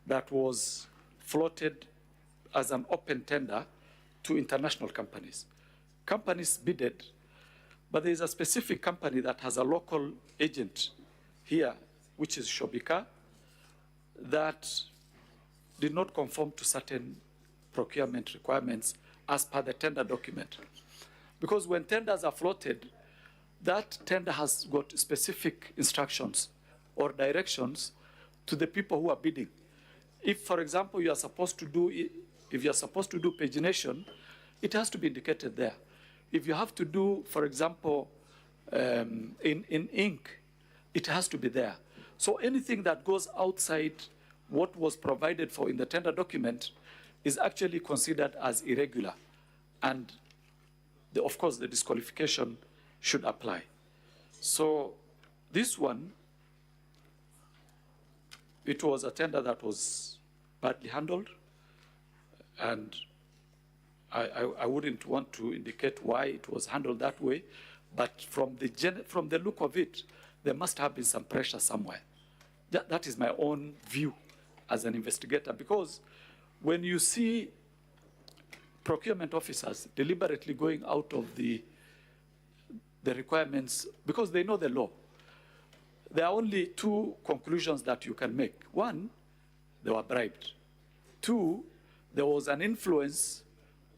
Speaker 3: that was floated as an open tender to international companies. Companies bidded, but there is a specific company that has a local agent here, which is Shobika, that did not conform to certain procurement requirements as per the tender document. Because when tenders are floated, that tender has got specific instructions or directions to the people who are bidding. If, for example, you are supposed to do, if you are supposed to do pagination, it has to be indicated there. If you have to do, for example, in ink, it has to be there. So anything that goes outside what was provided for in the tender document is actually considered as irregular. And of course, the disqualification should apply. So this one, it was a tender that was badly handled, and I wouldn't want to indicate why it was handled that way, but from the look of it, there must have been some pressure somewhere. That is my own view as an investigator, because when you see procurement officers deliberately going out of the requirements, because they know the law, there are only two conclusions that you can make. One, they were bribed. Two, there was an influence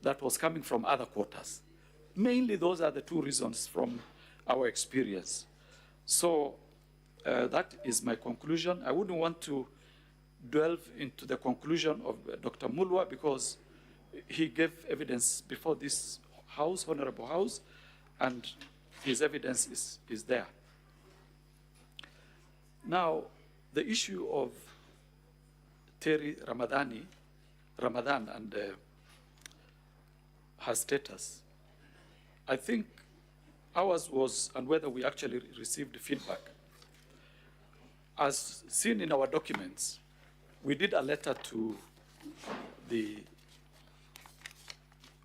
Speaker 3: that was coming from other quarters. Mainly, those are the two reasons from our experience. So that is my conclusion. I wouldn't want to delve into the conclusion of Dr. Mulwa, because he gave evidence before this House, Honorable House, and his evidence is there. Now, the issue of Terry Ramadan and her status, I think ours was, and whether we actually received feedback. As seen in our documents, we did a letter to the,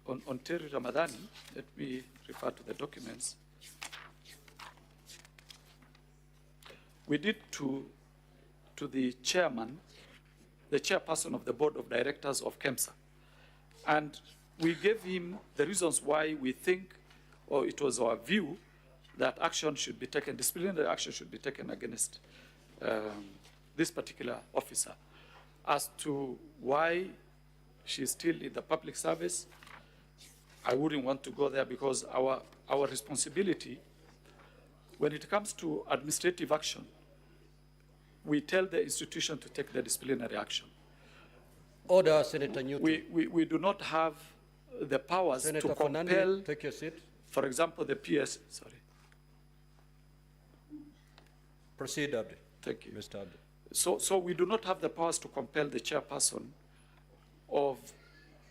Speaker 3: on Terry Ramadan, let me refer to the documents. We did to the chairman, the chairperson of the board of directors of KEMSA. And we gave him the reasons why we think, or it was our view, that action should be taken, disciplinary action should be taken against this particular officer. As to why she's still in the public service, I wouldn't want to go there, because our responsibility, when it comes to administrative action, we tell the institution to take the disciplinary action.
Speaker 10: Order, Senator Newton.
Speaker 3: We do not have the powers
Speaker 10: Senator
Speaker 3: to compel,
Speaker 10: take your seat.
Speaker 3: For example, the PS, sorry.
Speaker 10: Proceed, Abdi.
Speaker 3: Thank you.
Speaker 10: Mr. Abdi.
Speaker 3: So we do not have the powers to compel the chairperson of,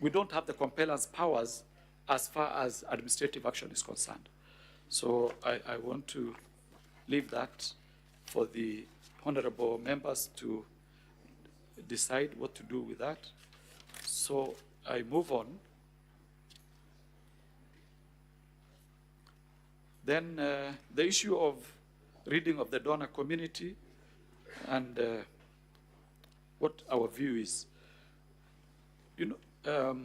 Speaker 3: we don't have the compellence powers as far as administrative action is concerned. So I want to leave that for the honorable members to decide what to do with that. So I move on. Then the issue of reading of the donor community and what our view is. You know,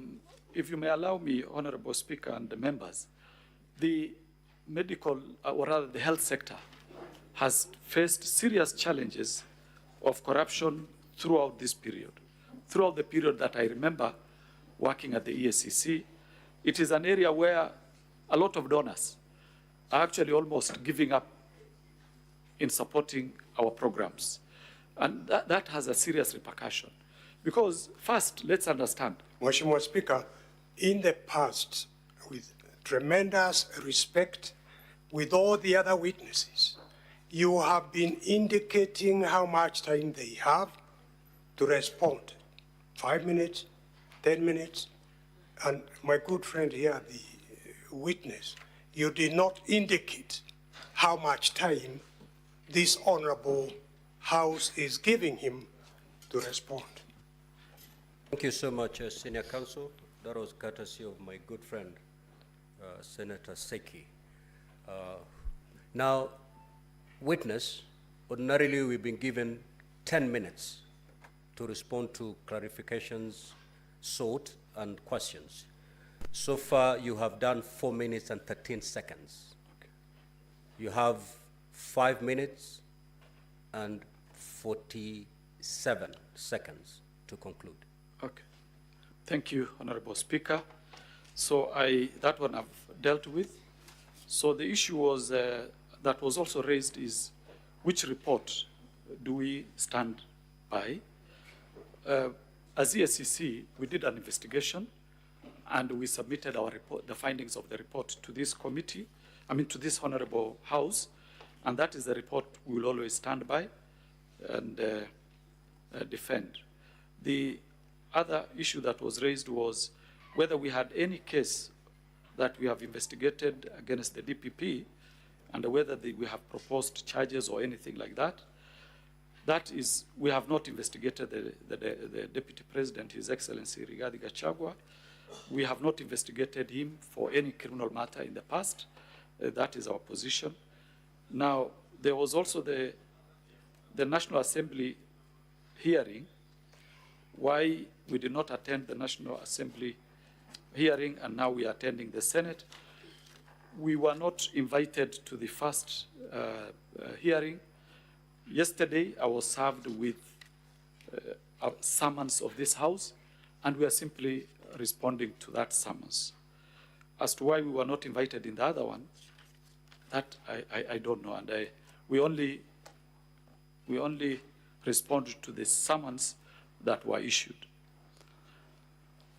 Speaker 3: if you may allow me, Honorable Speaker and the members, the medical, or rather the health sector, has faced serious challenges of corruption throughout this period. Throughout the period that I remember working at the EACC, it is an area where a lot of donors are actually almost giving up in supporting our programs. And that has a serious repercussion. Because first, let's understand.
Speaker 12: Mheshimiwa Speaker, in the past, with tremendous respect, with all the other witnesses, you have been indicating how much time they have to respond. 5 minutes, 10 minutes, and my good friend here, the witness, you did not indicate how much time this honorable House is giving him to respond.
Speaker 14: Thank you so much, Senior Counsel. That was courtesy of my good friend, Senator Seki. Now, witness, ordinarily we've been given 10 minutes to respond to clarifications sought and questions. So far, you have done 4 minutes and 13 seconds. Okay. You have 5 minutes and 47 seconds to conclude.
Speaker 3: Okay. Thank you, Honorable Speaker. So that one I've dealt with. So the issue was that was also raised is which report do we stand by? As EACC, we did an investigation and we submitted our report, the findings of the report to this committee, to this Honorable House, and that is the report we will always stand by and defend. The other issue that was raised was whether we had any case that we have investigated against the DPP and whether we have proposed charges or anything like that. That is, we have not investigated the Deputy President, His Excellency Gachagua. We have not investigated him for any criminal matter in the past. That is our position. Now, there was also the National Assembly hearing. Why we did not attend the National Assembly hearing and now we are attending the Senate. We were not invited to the first hearing. Yesterday, I was served with a summons of this House, and we are simply responding to that summons. As to why we were not invited in the other one, that I don't know, and we only respond to the summons that were issued.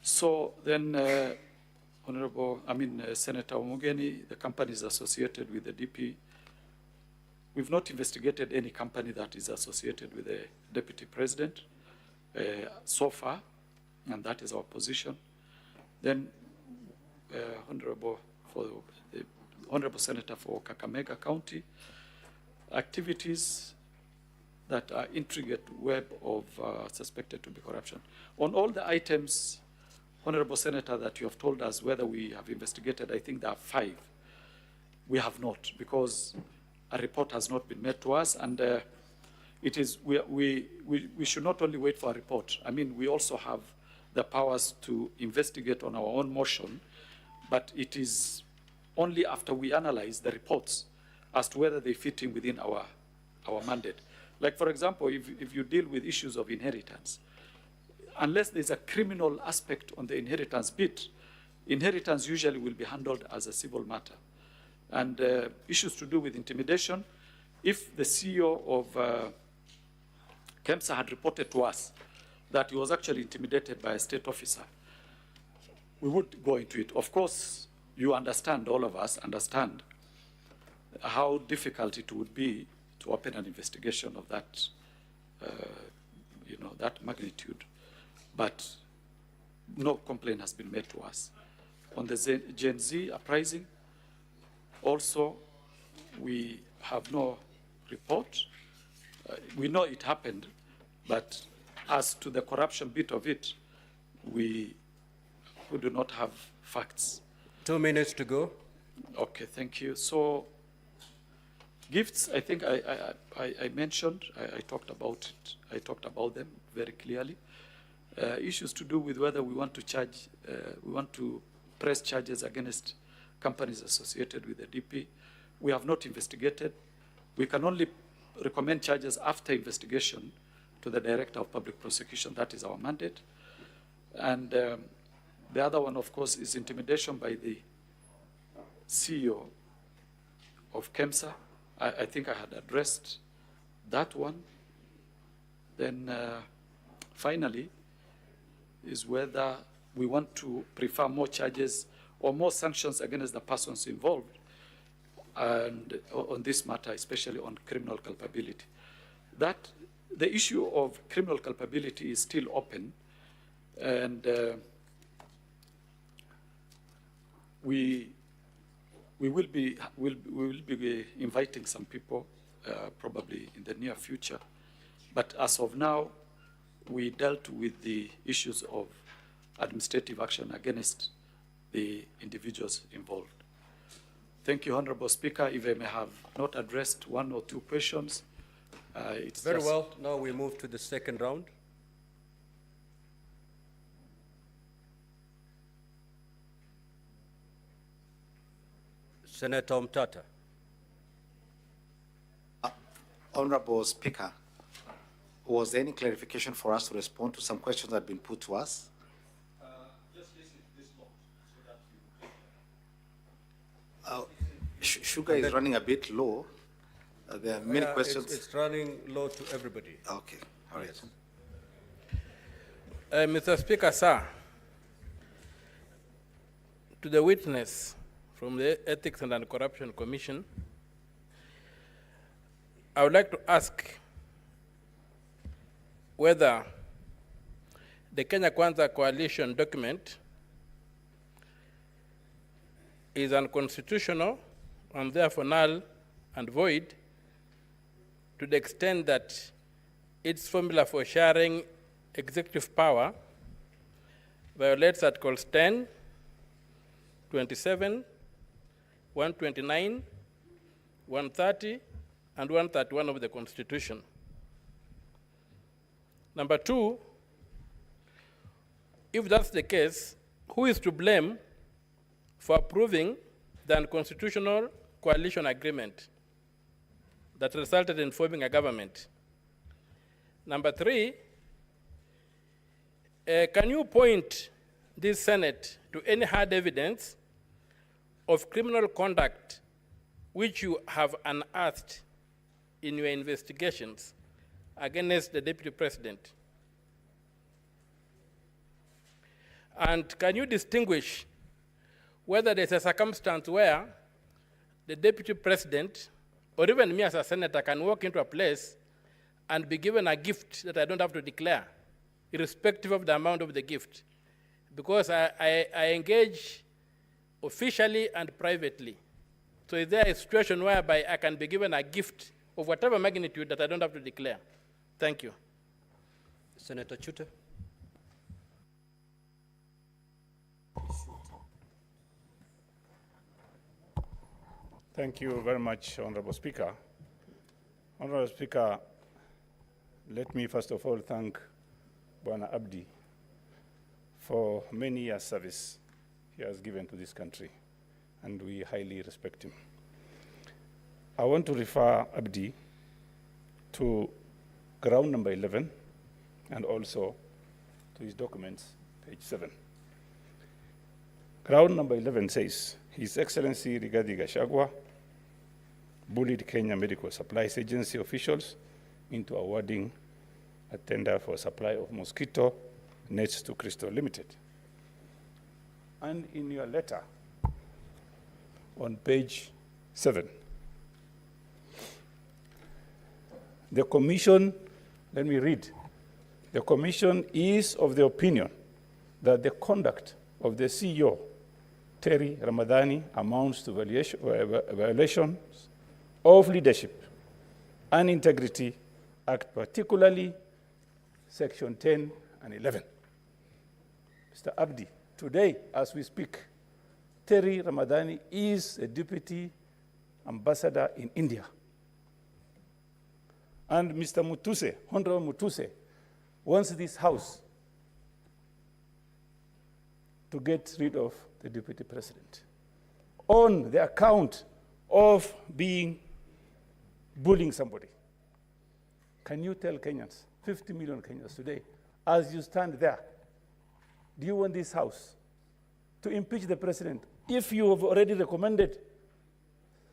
Speaker 3: So then, Senator Omugeni, the companies associated with the DP, we've not investigated any company that is associated with the Deputy President so far, and that is our position. Then, Honorable Senator for Kakamega County, activities that are intricate web of suspected to be corruption. On all the items, Honorable Senator, that you have told us whether we have investigated, I think there are 5. We have not, because a report has not been made to us, and it is we should not only wait for a report. We also have the powers to investigate on our own motion, but it is only after we analyze the reports as to whether they fit in within our mandate. Like, for example, if you deal with issues of inheritance, unless there's a criminal aspect on the inheritance bit, inheritance usually will be handled as a civil matter. And issues to do with intimidation, if the CEO of KEMSA had reported to us that he was actually intimidated by a state officer, we would go into it. Of course, you understand, all of us understand, how difficult it would be to open an investigation of that, that magnitude. But no complaint has been made to us. On the Gen Z uprising, also, we have no report. We know it happened, but as to the corruption bit of it, we do not have facts.
Speaker 14: 2 minutes to go.
Speaker 3: Okay, thank you. So, gifts, I think I mentioned, I talked about it. I talked about them very clearly. Issues to do with whether we want to charge, we want to press charges against companies associated with the DP. We have not investigated. We can only recommend charges after investigation to the Director of Public Prosecution. That is our mandate. And the other one, of course, is intimidation by the CEO of KEMSA. I think I had addressed that one. Then finally is whether we want to prefer more charges or more sanctions against the persons involved, and on this matter, especially on criminal culpability. That the issue of criminal culpability is still open, and we will be inviting some people probably in the near future. But as of now, we dealt with the issues of administrative action against the individuals involved. Thank you, Honorable Speaker. If I may have not addressed one or two questions, it's
Speaker 14: Very
Speaker 3: just
Speaker 14: well. Now we move to the second round. Senator Mtata.
Speaker 16: Honorable Speaker, was there any clarification for us to respond to some questions that have been put to us?
Speaker 3: just listen to this note so that you
Speaker 16: Sugar is running a bit low. There are many questions.
Speaker 14: It's running low to everybody.
Speaker 16: Okay, all right.
Speaker 18: Mr. Speaker, sir, to the witness from the Ethics and Anti-Corruption Commission, I would like to ask whether the Kenya Kwanza Coalition document is unconstitutional and therefore null and void to the extent that its formula for sharing executive power violates Articles 10, 27, 129, 130, and 131 of the Constitution. Number two, if that's the case, who is to blame for approving the unconstitutional coalition agreement that resulted in forming a government? Number three, can you point this Senate to any hard evidence of criminal conduct which you have unearthed in your investigations against the Deputy President? And can you distinguish whether there's a circumstance where the Deputy President, or even me as a senator, can walk into a place and be given a gift that I don't have to declare, irrespective of the amount of the gift, because I engage officially and privately. So is there a situation whereby I can be given a gift of whatever magnitude that I don't have to declare? Thank you.
Speaker 14: Senator Chuta.
Speaker 23: Thank you very much, Honorable Speaker. Honorable Speaker, let me first of all thank Bwana Abdi for many years' service he has given to this country, and we highly respect him. I want to refer Abdi to ground number 11 and also to his documents, page 7. Ground number 11 says, His Excellency Rigathi Gachagua bullied Kenya Medical Supplies Agency officials into awarding a tender for supply of mosquito nets to Crystal Limited. And in your letter on page 7, the Commission, let me read, the Commission is of the opinion that the conduct of the CEO, Terry Ramadhani, amounts to violations of leadership and integrity act, particularly section 10 and 11. Mr. Abdi, today, as we speak,
Speaker 19: Terry Ramadhani is a deputy ambassador in India. And Mr. Mutuse, Honorable Mutuse, wants this house to get rid of the deputy president on the account of bullying somebody. Can you tell Kenyans, 50 million Kenyans today, as you stand there, do you want this house to impeach the president if you have already recommended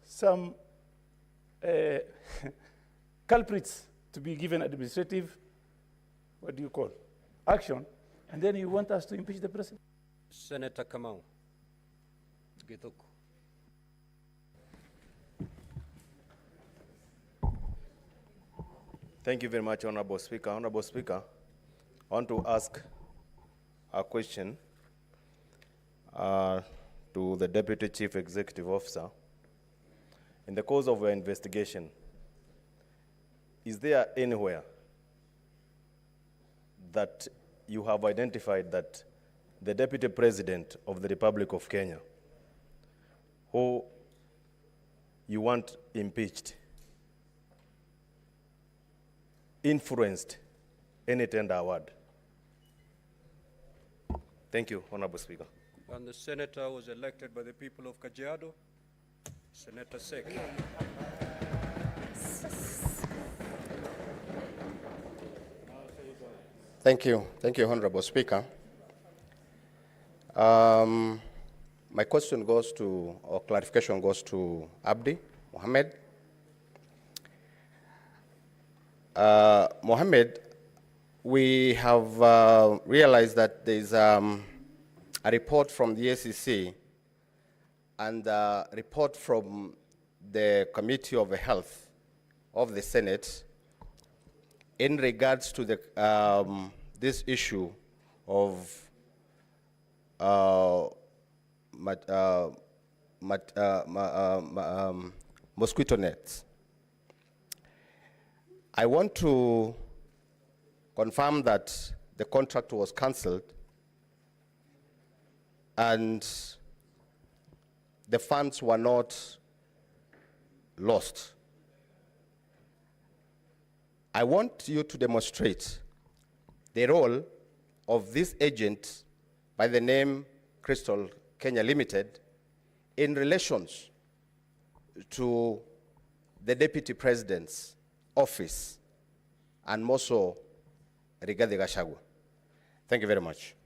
Speaker 19: some culprits to be given administrative, what do you call, action, and then you want us to impeach the president?
Speaker 14: Senator Kamau. Githuku.
Speaker 20: Thank you very much, Honorable Speaker. Honorable Speaker, I want to ask a question to the Deputy Chief Executive Officer. In the course of your investigation, is there anywhere that you have identified that the Deputy President of the Republic of Kenya, who you want impeached, influenced any tender award? Thank you, Honorable Speaker.
Speaker 14: And the senator was elected by the people of Kajiado, Senator Seki.
Speaker 11: Thank you, Honorable Speaker. My question goes to, or clarification goes to Abdi Mohammed. Mohammed, we have realized that there is a report from the ACC and a report from the Committee of Health of the Senate in regards to the, this issue of mosquito nets. I want to confirm that the contract was cancelled and the funds were not lost. I want you to demonstrate the role of this agent by the name Crystal Kenya Limited in relations to the Deputy President's office and more so regarding Gachagua. Thank you very much.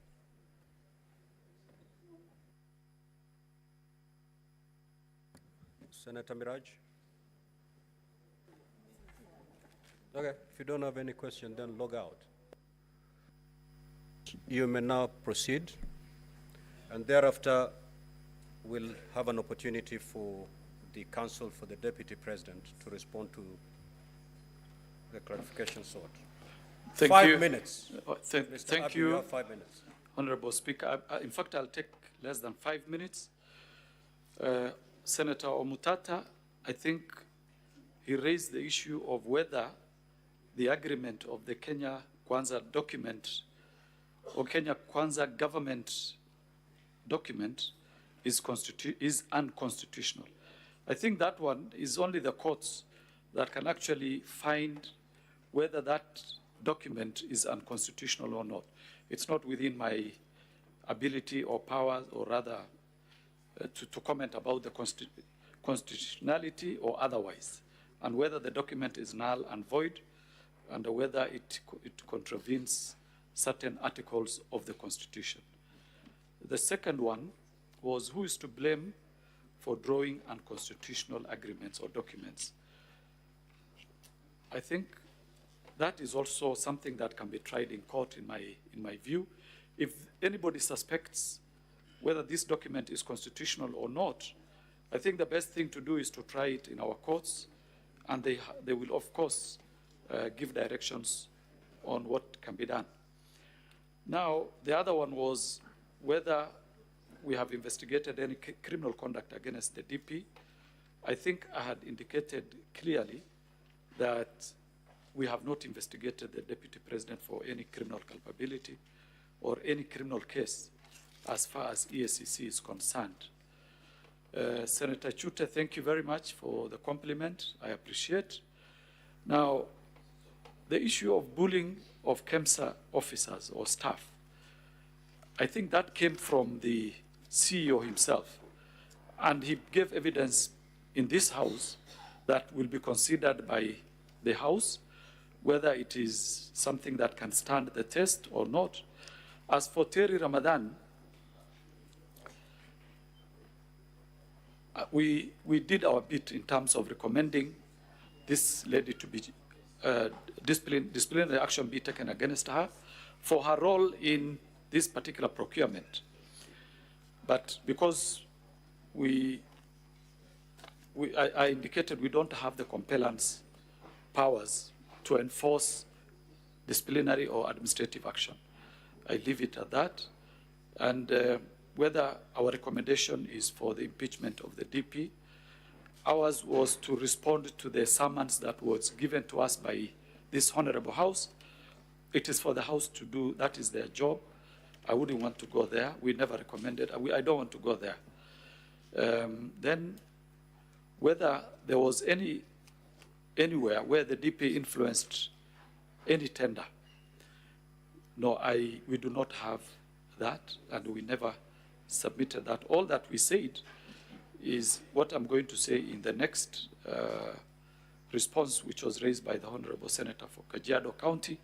Speaker 14: Senator Miraj. Okay, if you don't have any question, then log out. You may now proceed, and thereafter we'll have an opportunity for the counsel for the Deputy President to respond to the clarification sought.
Speaker 3: Thank
Speaker 14: 5
Speaker 3: you.
Speaker 14: minutes.
Speaker 3: Thank
Speaker 14: Abdi,
Speaker 3: you,
Speaker 14: you have 5 minutes.
Speaker 3: Honorable Speaker. In fact, I'll take less than 5 minutes. Senator Omutata, I think he raised the issue of whether the agreement of the Kenya Kwanza document or Kenya Kwanza government document is unconstitutional. I think that one is only the courts that can actually find whether that document is unconstitutional or not. It's not within my ability or powers, or rather to comment about the constitutionality or otherwise, and whether the document is null and void, and whether it contravenes certain articles of the Constitution. The second one was who is to blame for drawing unconstitutional agreements or documents. I think that is also something that can be tried in court in my view. If anybody suspects whether this document is constitutional or not, I think the best thing to do is to try it in our courts, and they will, of course, give directions on what can be done. Now, the other one was whether we have investigated any criminal conduct against the DP. I think I had indicated clearly that we have not investigated the Deputy President for any criminal culpability or any criminal case as far as EACC is concerned. Senator Chute, thank you very much for the compliment. I appreciate. Now, the issue of bullying of KEMSA officers or staff, I think that came from the CEO himself. And he gave evidence in this House that will be considered by the House, whether it is something that can stand the test or not. As for Terry Ramadan, we did our bit in terms of recommending this lady to be disciplinary action be taken against her for her role in this particular procurement. But because I indicated we don't have the compellence powers to enforce disciplinary or administrative action, I leave it at that. And whether our recommendation is for the impeachment of the DP, ours was to respond to the summons that was given to us by this Honorable House. It is for the House to do, that is their job. I wouldn't want to go there. We never recommended, I don't want to go there. Then whether there was anywhere where the DP influenced any tender, no, we do not have that, and we never submitted that. All that we said is what I'm going to say in the next response, which was raised by the Honorable Senator for Kajiado County,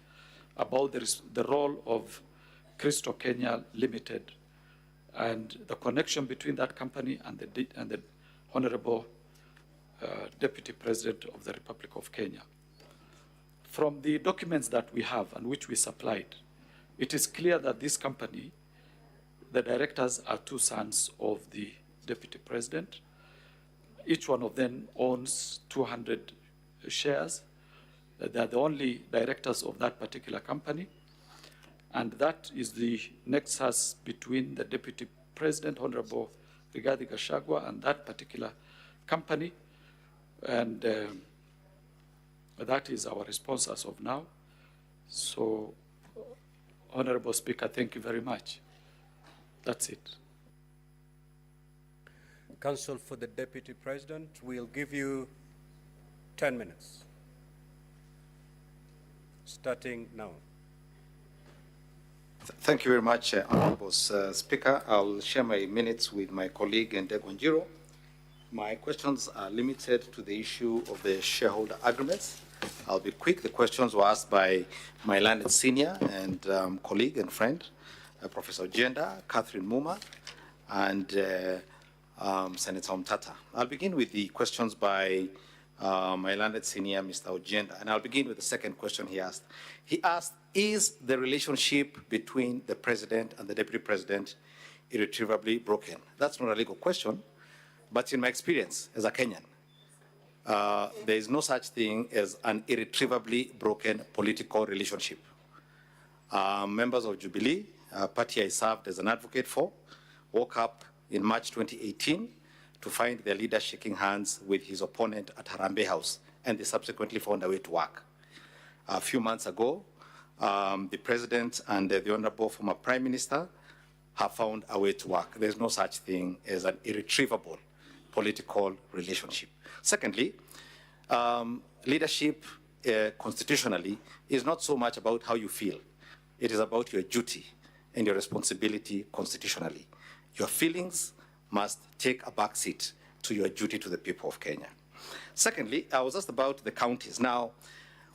Speaker 3: about the role of Cristo Kenya Limited and the connection between that company and the Honorable Deputy President of the Republic of Kenya. From the documents that we have and which we supplied, it is clear that this company, the directors are two sons of the Deputy President. Each one of them owns 200 shares. They are the only directors of that particular company. And that is the nexus between the Deputy President, Honorable Rigathi Gachagua, and that particular company. And that is our response as of now. So, Honorable Speaker, thank you very much. That's it.
Speaker 14: Counsel for the Deputy President, we'll give you 10 minutes, starting now.
Speaker 16: Thank you very much, Honorable Speaker. I'll share my minutes with my colleague Ndegonjiro. My questions are limited to the issue of the shareholder agreements. I'll be quick. The questions were asked by my learned senior and colleague and friend, Professor Ojenda, Catherine Muma, and Senator Omtata. I'll begin with the questions by my learned senior, Mr. Ojenda, and I'll begin with the second question he asked. He asked, is the relationship between the President and the Deputy President irretrievably broken? That's not a legal question, but in my experience as a Kenyan, there is no such thing as an irretrievably broken political relationship. Members of Jubilee, a party I served as an advocate for, woke up in March 2018 to find their leader shaking hands with his opponent at Harambee House, and they subsequently found a way to work. A few months ago, the President and the Honorable former Prime Minister have found a way to work. There's no such thing as an irretrievable political relationship. Secondly, leadership constitutionally is not so much about how you feel. It is about your duty and your responsibility constitutionally. Your feelings must take a back seat to your duty to the people of Kenya. Secondly, I was asked about the counties. Now,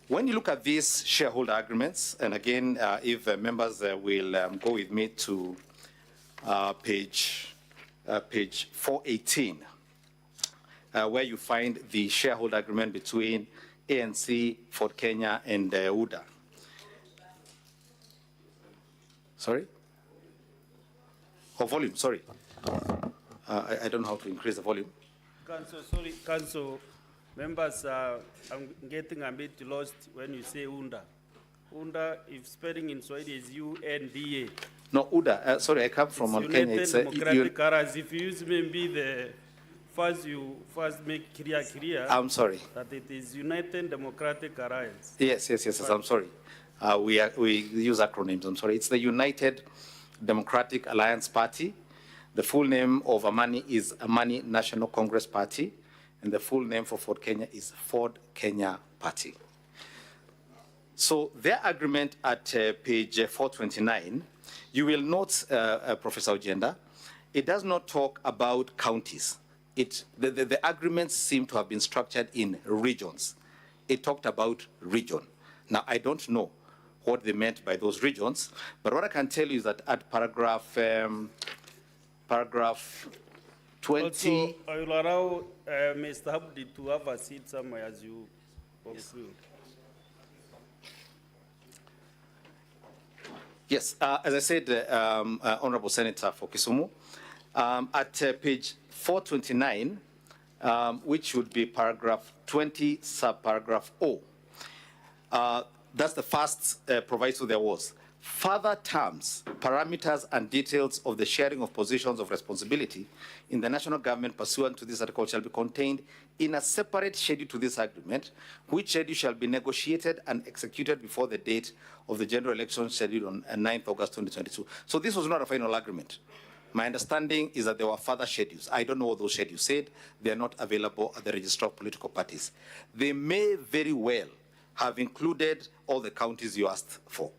Speaker 16: when you look at these shareholder agreements, and again, if members will go with me to page 418, where you find the shareholder agreement between ANC, Ford Kenya, and UDA. Sorry? Oh, volume, sorry. I don't know how to increase the volume.
Speaker 13: Council, sorry, Council. Members, I'm getting a bit lost when you say UNDA. UNDA, if spelling in Swahili is UNDA.
Speaker 16: No, UDA, sorry, I come from Mount Kenya.
Speaker 13: United Democratic Alliance. If you use maybe the you first make clear.
Speaker 16: I'm sorry.
Speaker 13: That it is United Democratic Alliance.
Speaker 16: Yes, I'm sorry. We use acronyms, I'm sorry. It's the United Democratic Alliance Party. The full name of Amani is Amani National Congress Party, and the full name for Ford Kenya is Ford Kenya Party. So their agreement at page 429, you will note, Professor Ojenda, it does not talk about counties. The agreements seem to have been structured in regions. It talked about region. Now, I don't know what they meant by those regions, but what I can tell you is that at paragraph 20...
Speaker 13: Also, I will allow Mr. Abdi to have a seat somewhere as you conclude.
Speaker 16: Yes, as I said, Honorable Senator for Kisumu, at page 429, which would be paragraph 20, subparagraph O, that's the first proviso there was. Further terms, parameters, and details of the sharing of positions of responsibility in the national government pursuant to this article shall be contained in a separate schedule to this agreement, which schedule shall be negotiated and executed before the date of the general election scheduled on 9th August 2022. So this was not a final agreement. My understanding is that there were further schedules. I don't know what those schedules said. They are not available at the Register of Political Parties. They may very well have included all the counties you asked for.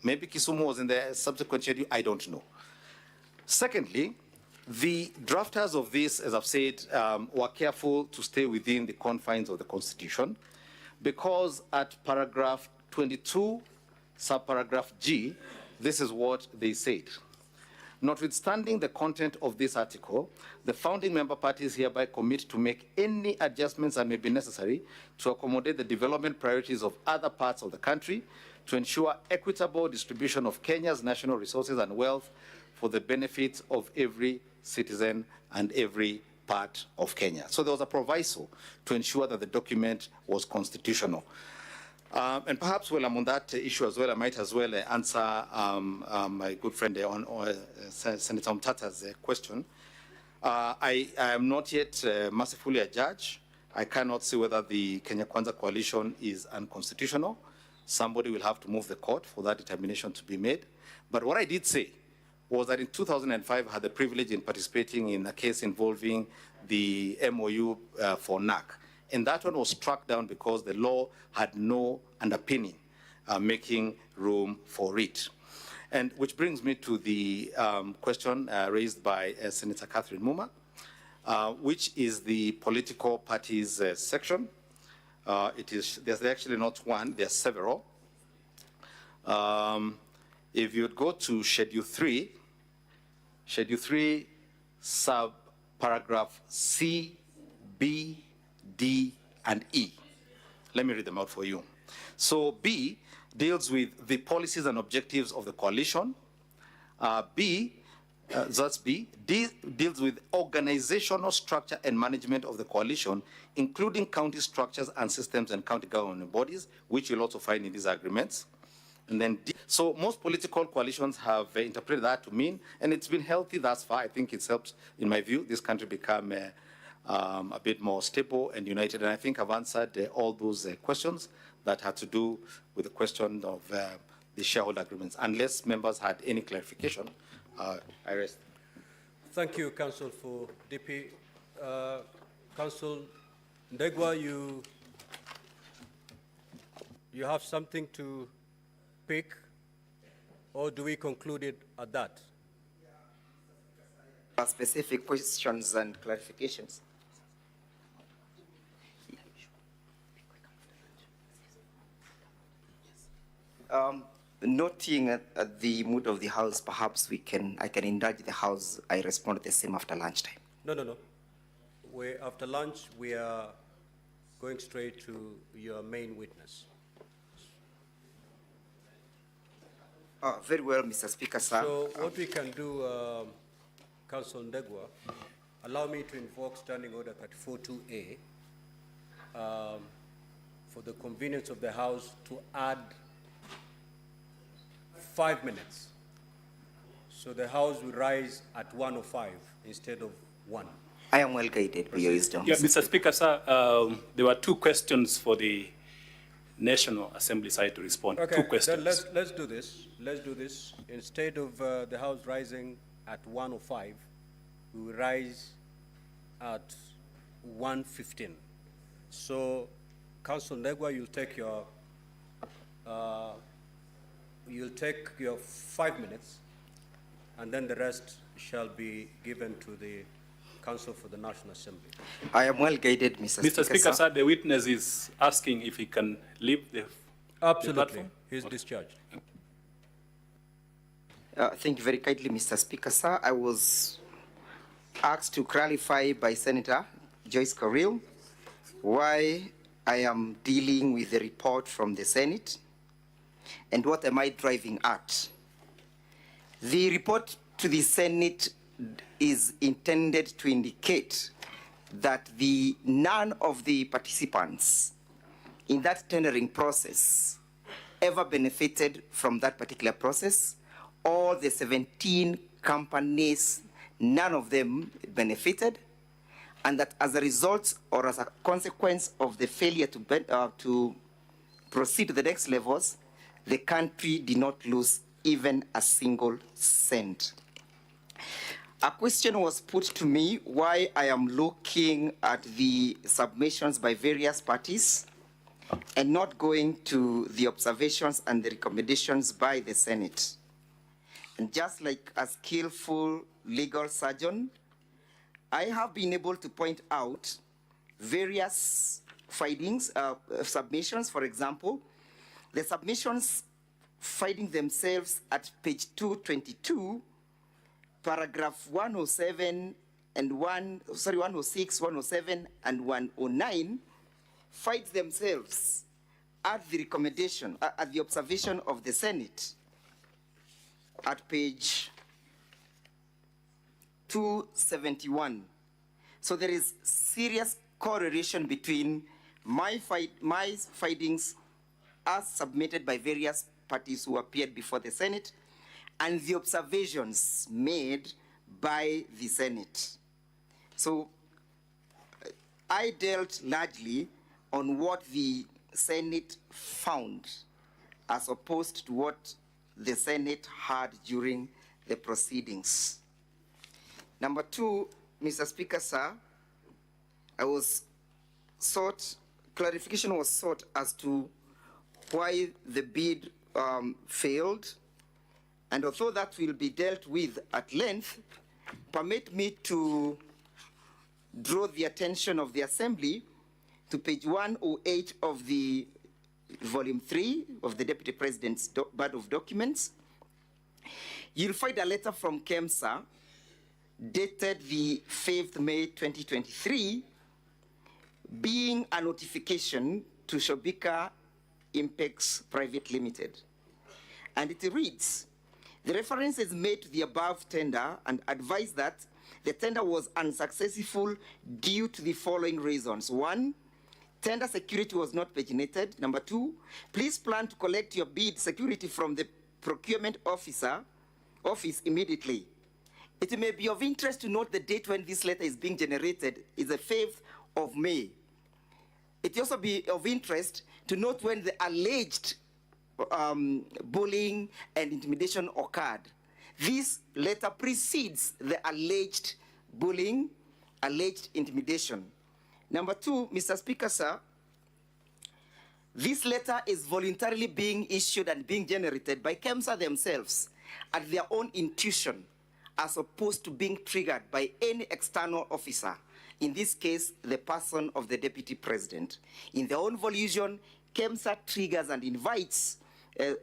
Speaker 16: Maybe Kisumu was in the subsequent schedule, I don't know. Secondly, the drafters of this, as I've said, were careful to stay within the confines of the Constitution, because at paragraph 22, subparagraph G, this is what they said. Notwithstanding the content of this article, the founding member parties hereby commit to make any adjustments that may be necessary to accommodate the development priorities of other parts of the country, to ensure equitable distribution of Kenya's national resources and wealth for the benefit of every citizen and every part of Kenya. So there was a proviso to ensure that the document was constitutional. And perhaps while I'm on that issue as well, I might as well answer my good friend Senator Mtata's question. I am not yet mercifully a judge. I cannot say whether the Kenya Kwanza coalition is unconstitutional. Somebody will have to move the court for that determination to be made. But what I did say was that in 2005, I had the privilege in participating in a case involving the MOU for NAC. And that one was struck down because the law had no underpinning making room for it. And which brings me to the question raised by Senator Catherine Muma, which is the political parties section. There's actually not one, there's several. If you'd go to Schedule 3, subparagraph C, B, D, and E. Let me read them out for you. So B deals with the policies and objectives of the coalition. That's B. D deals with organizational structure and management of the coalition, including county structures and systems and county government bodies, which you'll also find in these agreements. And then D. So most political coalitions have interpreted that to mean, and it's been healthy thus far. I think it's helped, in my view, this country become a bit more stable and united. And I think I've answered all those questions that had to do with the question of the shareholder agreements. Unless members had any clarification, I rest.
Speaker 14: Thank you, Council, for DP. Council Ndegwa, you have something to pick, or do we conclude it at that?
Speaker 4: Specific questions and clarifications. Noting the mood of the House, perhaps I can indulge the House. I respond the same after lunchtime.
Speaker 14: No. After lunch, we are going straight to your main witness.
Speaker 4: Very well, Mr. Speaker, sir.
Speaker 14: So what we can do, Council Ndegwa, allow me to invoke Standing Order 34.2A for the convenience of the House to add 5 minutes. So the House will rise at 1:05 instead of 1.
Speaker 4: I am well guided by your wisdom.
Speaker 21: Yeah, Mr. Speaker, sir, there were 2 questions for the National Assembly side to respond.
Speaker 14: Okay,
Speaker 21: 2 questions.
Speaker 14: Then let's do this. Let's do this. Instead of the House rising at 1:05, we will rise at 1:15. So, Council Negwa, you'll take your 5 minutes, and then the rest shall be given to the Council for the National Assembly.
Speaker 4: I am well guided,
Speaker 21: Mr. Speaker, sir, the witness is asking if he can leave the
Speaker 14: Absolutely,
Speaker 21: platform.
Speaker 14: he's discharged.
Speaker 4: Thank you very kindly, Mr. Speaker, sir. I was asked to clarify by Senator Joyce Carrill why I am dealing with the report from the Senate and what am I driving at. The report to the Senate is intended to indicate that none of the participants in that tendering process ever benefited from that particular process. All the 17 companies, none of them benefited, and that as a result or as a consequence of the failure to proceed to the next levels, the country did not lose even a single cent. A question was put to me why I am looking at the submissions by various parties and not going to the observations and the recommendations by the Senate. And just like a skillful legal surgeon, I have been able to point out various findings, submissions. For example, the submissions finding themselves at page 222, paragraph 107 and 106, 107 and 109 find themselves at the recommendation, at the observation of the Senate at page 271. So there is serious correlation between my findings as submitted by various parties who appeared before the Senate and the observations made by the Senate. So I dealt largely on what the Senate found as opposed to what the Senate had during the proceedings. Number two, Mr. Speaker, sir, clarification was sought as to why the bid failed. And although that will be dealt with at length, permit me to draw the attention of the Assembly to page 108 of the volume 3 of the Deputy President's Body of Documents. You'll find a letter from KEMSA dated the 5th May 2023, being a notification to Shobika Impex Private Limited. And it reads, the reference is made to the above tender and advised that the tender was unsuccessful due to the following reasons. 1, tender security was not paginated. Number 2, please plan to collect your bid security from the procurement office immediately. It may be of interest to note the date when this letter is being generated is the 5th of May. It also be of interest to note when the alleged bullying and intimidation occurred. This letter precedes the alleged bullying, alleged intimidation. Number 2, Mr. Speaker, sir, this letter is voluntarily being issued and being generated by KEMSA themselves at their own intuition, as opposed to being triggered by any external officer, in this case, the person of the Deputy President. In their own volition, KEMSA triggers and invites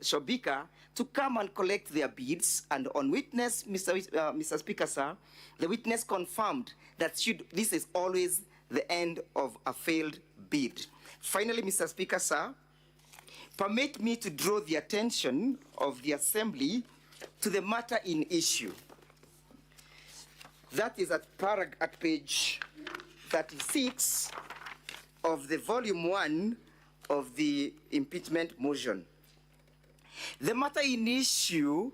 Speaker 4: Shobika to come and collect their bids, and on witness, Mr. Speaker, sir, the witness confirmed that this is always the end of a failed bid. Finally, Mr. Speaker, sir, permit me to draw the attention of the Assembly to the matter in issue. That is at page 36 of the volume 1 of the impeachment motion. The matter in issue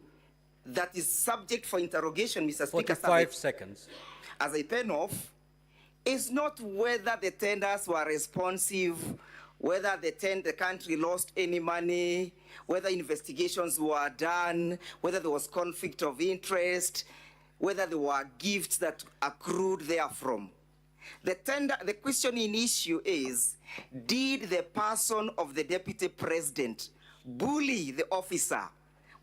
Speaker 4: that is subject for interrogation, Mr. Speaker,
Speaker 14: 45 seconds.
Speaker 4: As I pen off, is not whether the tenders were responsive, whether the country lost any money, whether investigations were done, whether there was conflict of interest. whether there were gifts that accrued therefrom. The question in issue is, did the person of the deputy president bully the officer?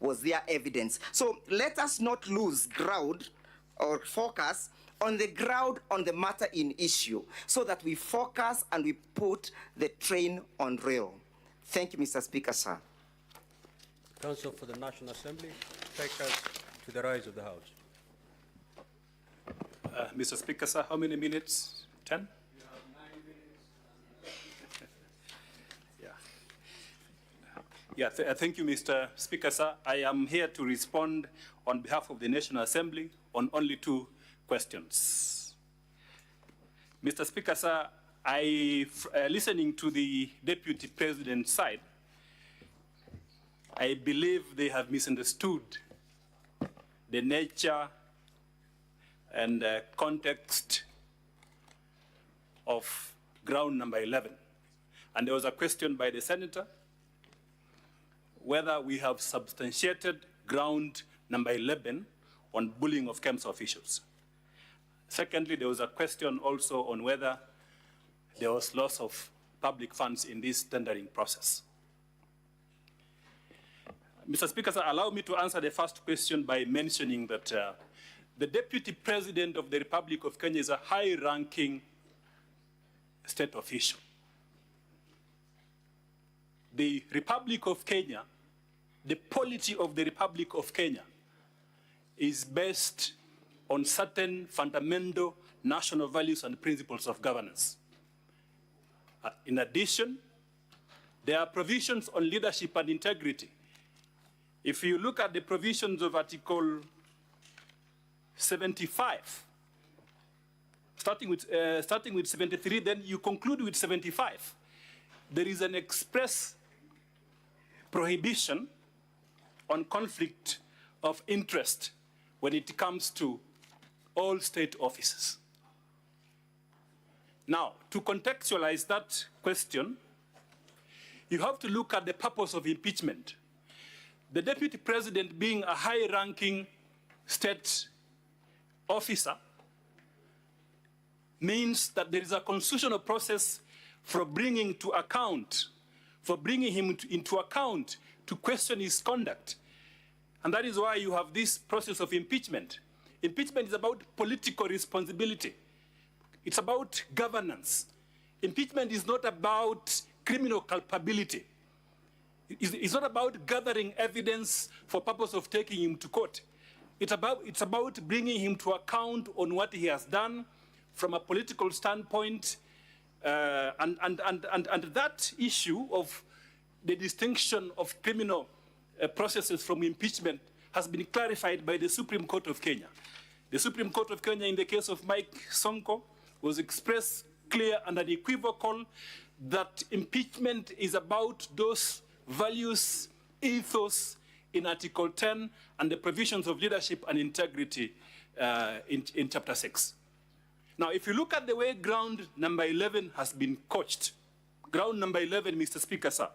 Speaker 4: Was there evidence? So let us not lose ground or focus on the ground on the matter in issue, so that we focus and we put the train on rail. Thank you, Mr. Speaker, sir.
Speaker 14: Counsel for the National Assembly, take us to the rise of the House.
Speaker 21: Mr. Speaker, sir, how many minutes? 10? Thank you, Mr. Speaker, sir. I am here to respond on behalf of the National Assembly on only 2 questions. Mr. Speaker, sir, listening to the Deputy President's side, I believe they have misunderstood the nature and context of ground number 11. And there was a question by the Senator whether we have substantiated ground number 11 on bullying of KEMSA officials. Secondly, there was a question also on whether there was loss of public funds in this tendering process. Mr. Speaker, sir, allow me to answer the first question by mentioning that the Deputy President of the Republic of Kenya is a high-ranking state official. The Republic of Kenya, the polity of the Republic of Kenya is based on certain fundamental national values and principles of governance. In addition, there are provisions on leadership and integrity. If you look at the provisions of Article 75, starting with 73, then you conclude with 75. There is an express prohibition on conflict of interest when it comes to all state offices. Now, to contextualize that question, you have to look at the purpose of impeachment. The Deputy President, being a high-ranking state officer, means that there is a constitutional process for bringing him into account to question his conduct. And that is why you have this process of impeachment. Impeachment is about political responsibility. It's about governance. Impeachment is not about criminal culpability. It's not about gathering evidence for purpose of taking him to court. It's about bringing him to account on what he has done from a political standpoint, and that issue of the distinction of criminal processes from impeachment has been clarified by the Supreme Court of Kenya. The Supreme Court of Kenya, in the case of Mike Sonko, was expressed clear and unequivocal that impeachment is about those values, ethos in Article 10 and the provisions of leadership and integrity in Chapter 6. Now, if you look at the way ground number 11 has been coached, ground number 11, Mr. Speaker, sir,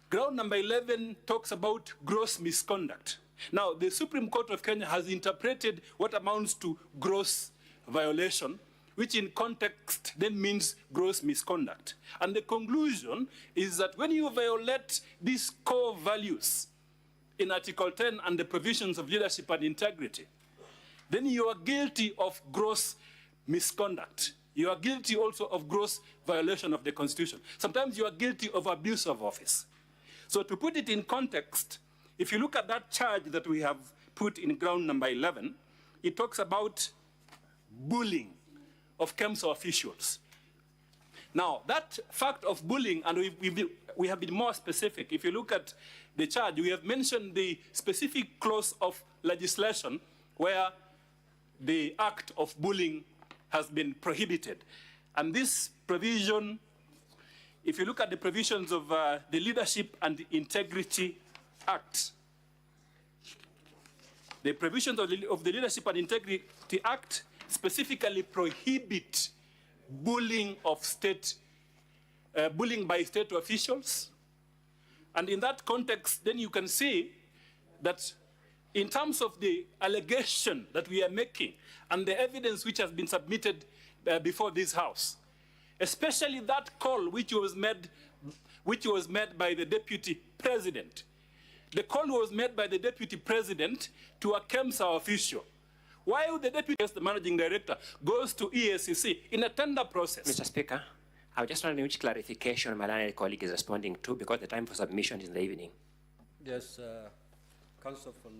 Speaker 21: ground number 11 talks about gross misconduct. Now, the Supreme Court of Kenya has interpreted what amounts to gross violation, which in context then means gross misconduct. And the conclusion is that when you violate these core values in Article 10 and the provisions of leadership and integrity, then you are guilty of gross misconduct. You are guilty also of gross violation of the Constitution. Sometimes you are guilty of abuse of office. So to put it in context, if you look at that charge that we have put in ground number 11, it talks about bullying of KEMSA officials. Now, that fact of bullying, and we have been more specific. If you look at the charge, we have mentioned the specific clause of legislation where the act of bullying has been prohibited. And this provision, if you look at the provisions of the Leadership and Integrity Act, the provisions of the Leadership and Integrity Act specifically prohibit bullying of bullying by state officials. And in that context, then you can see that in terms of the allegation that we are making and the evidence which has been submitted before this House, especially that call which was made by the Deputy President. The call was made by the Deputy President to a KEMSA official. Why would the Deputy, the Managing Director, goes to EACC in a tender process?
Speaker 1: Mr. Speaker, I was just wondering which clarification my learned colleague is responding to, because the time for submission is in the evening.
Speaker 14: Yes, Council from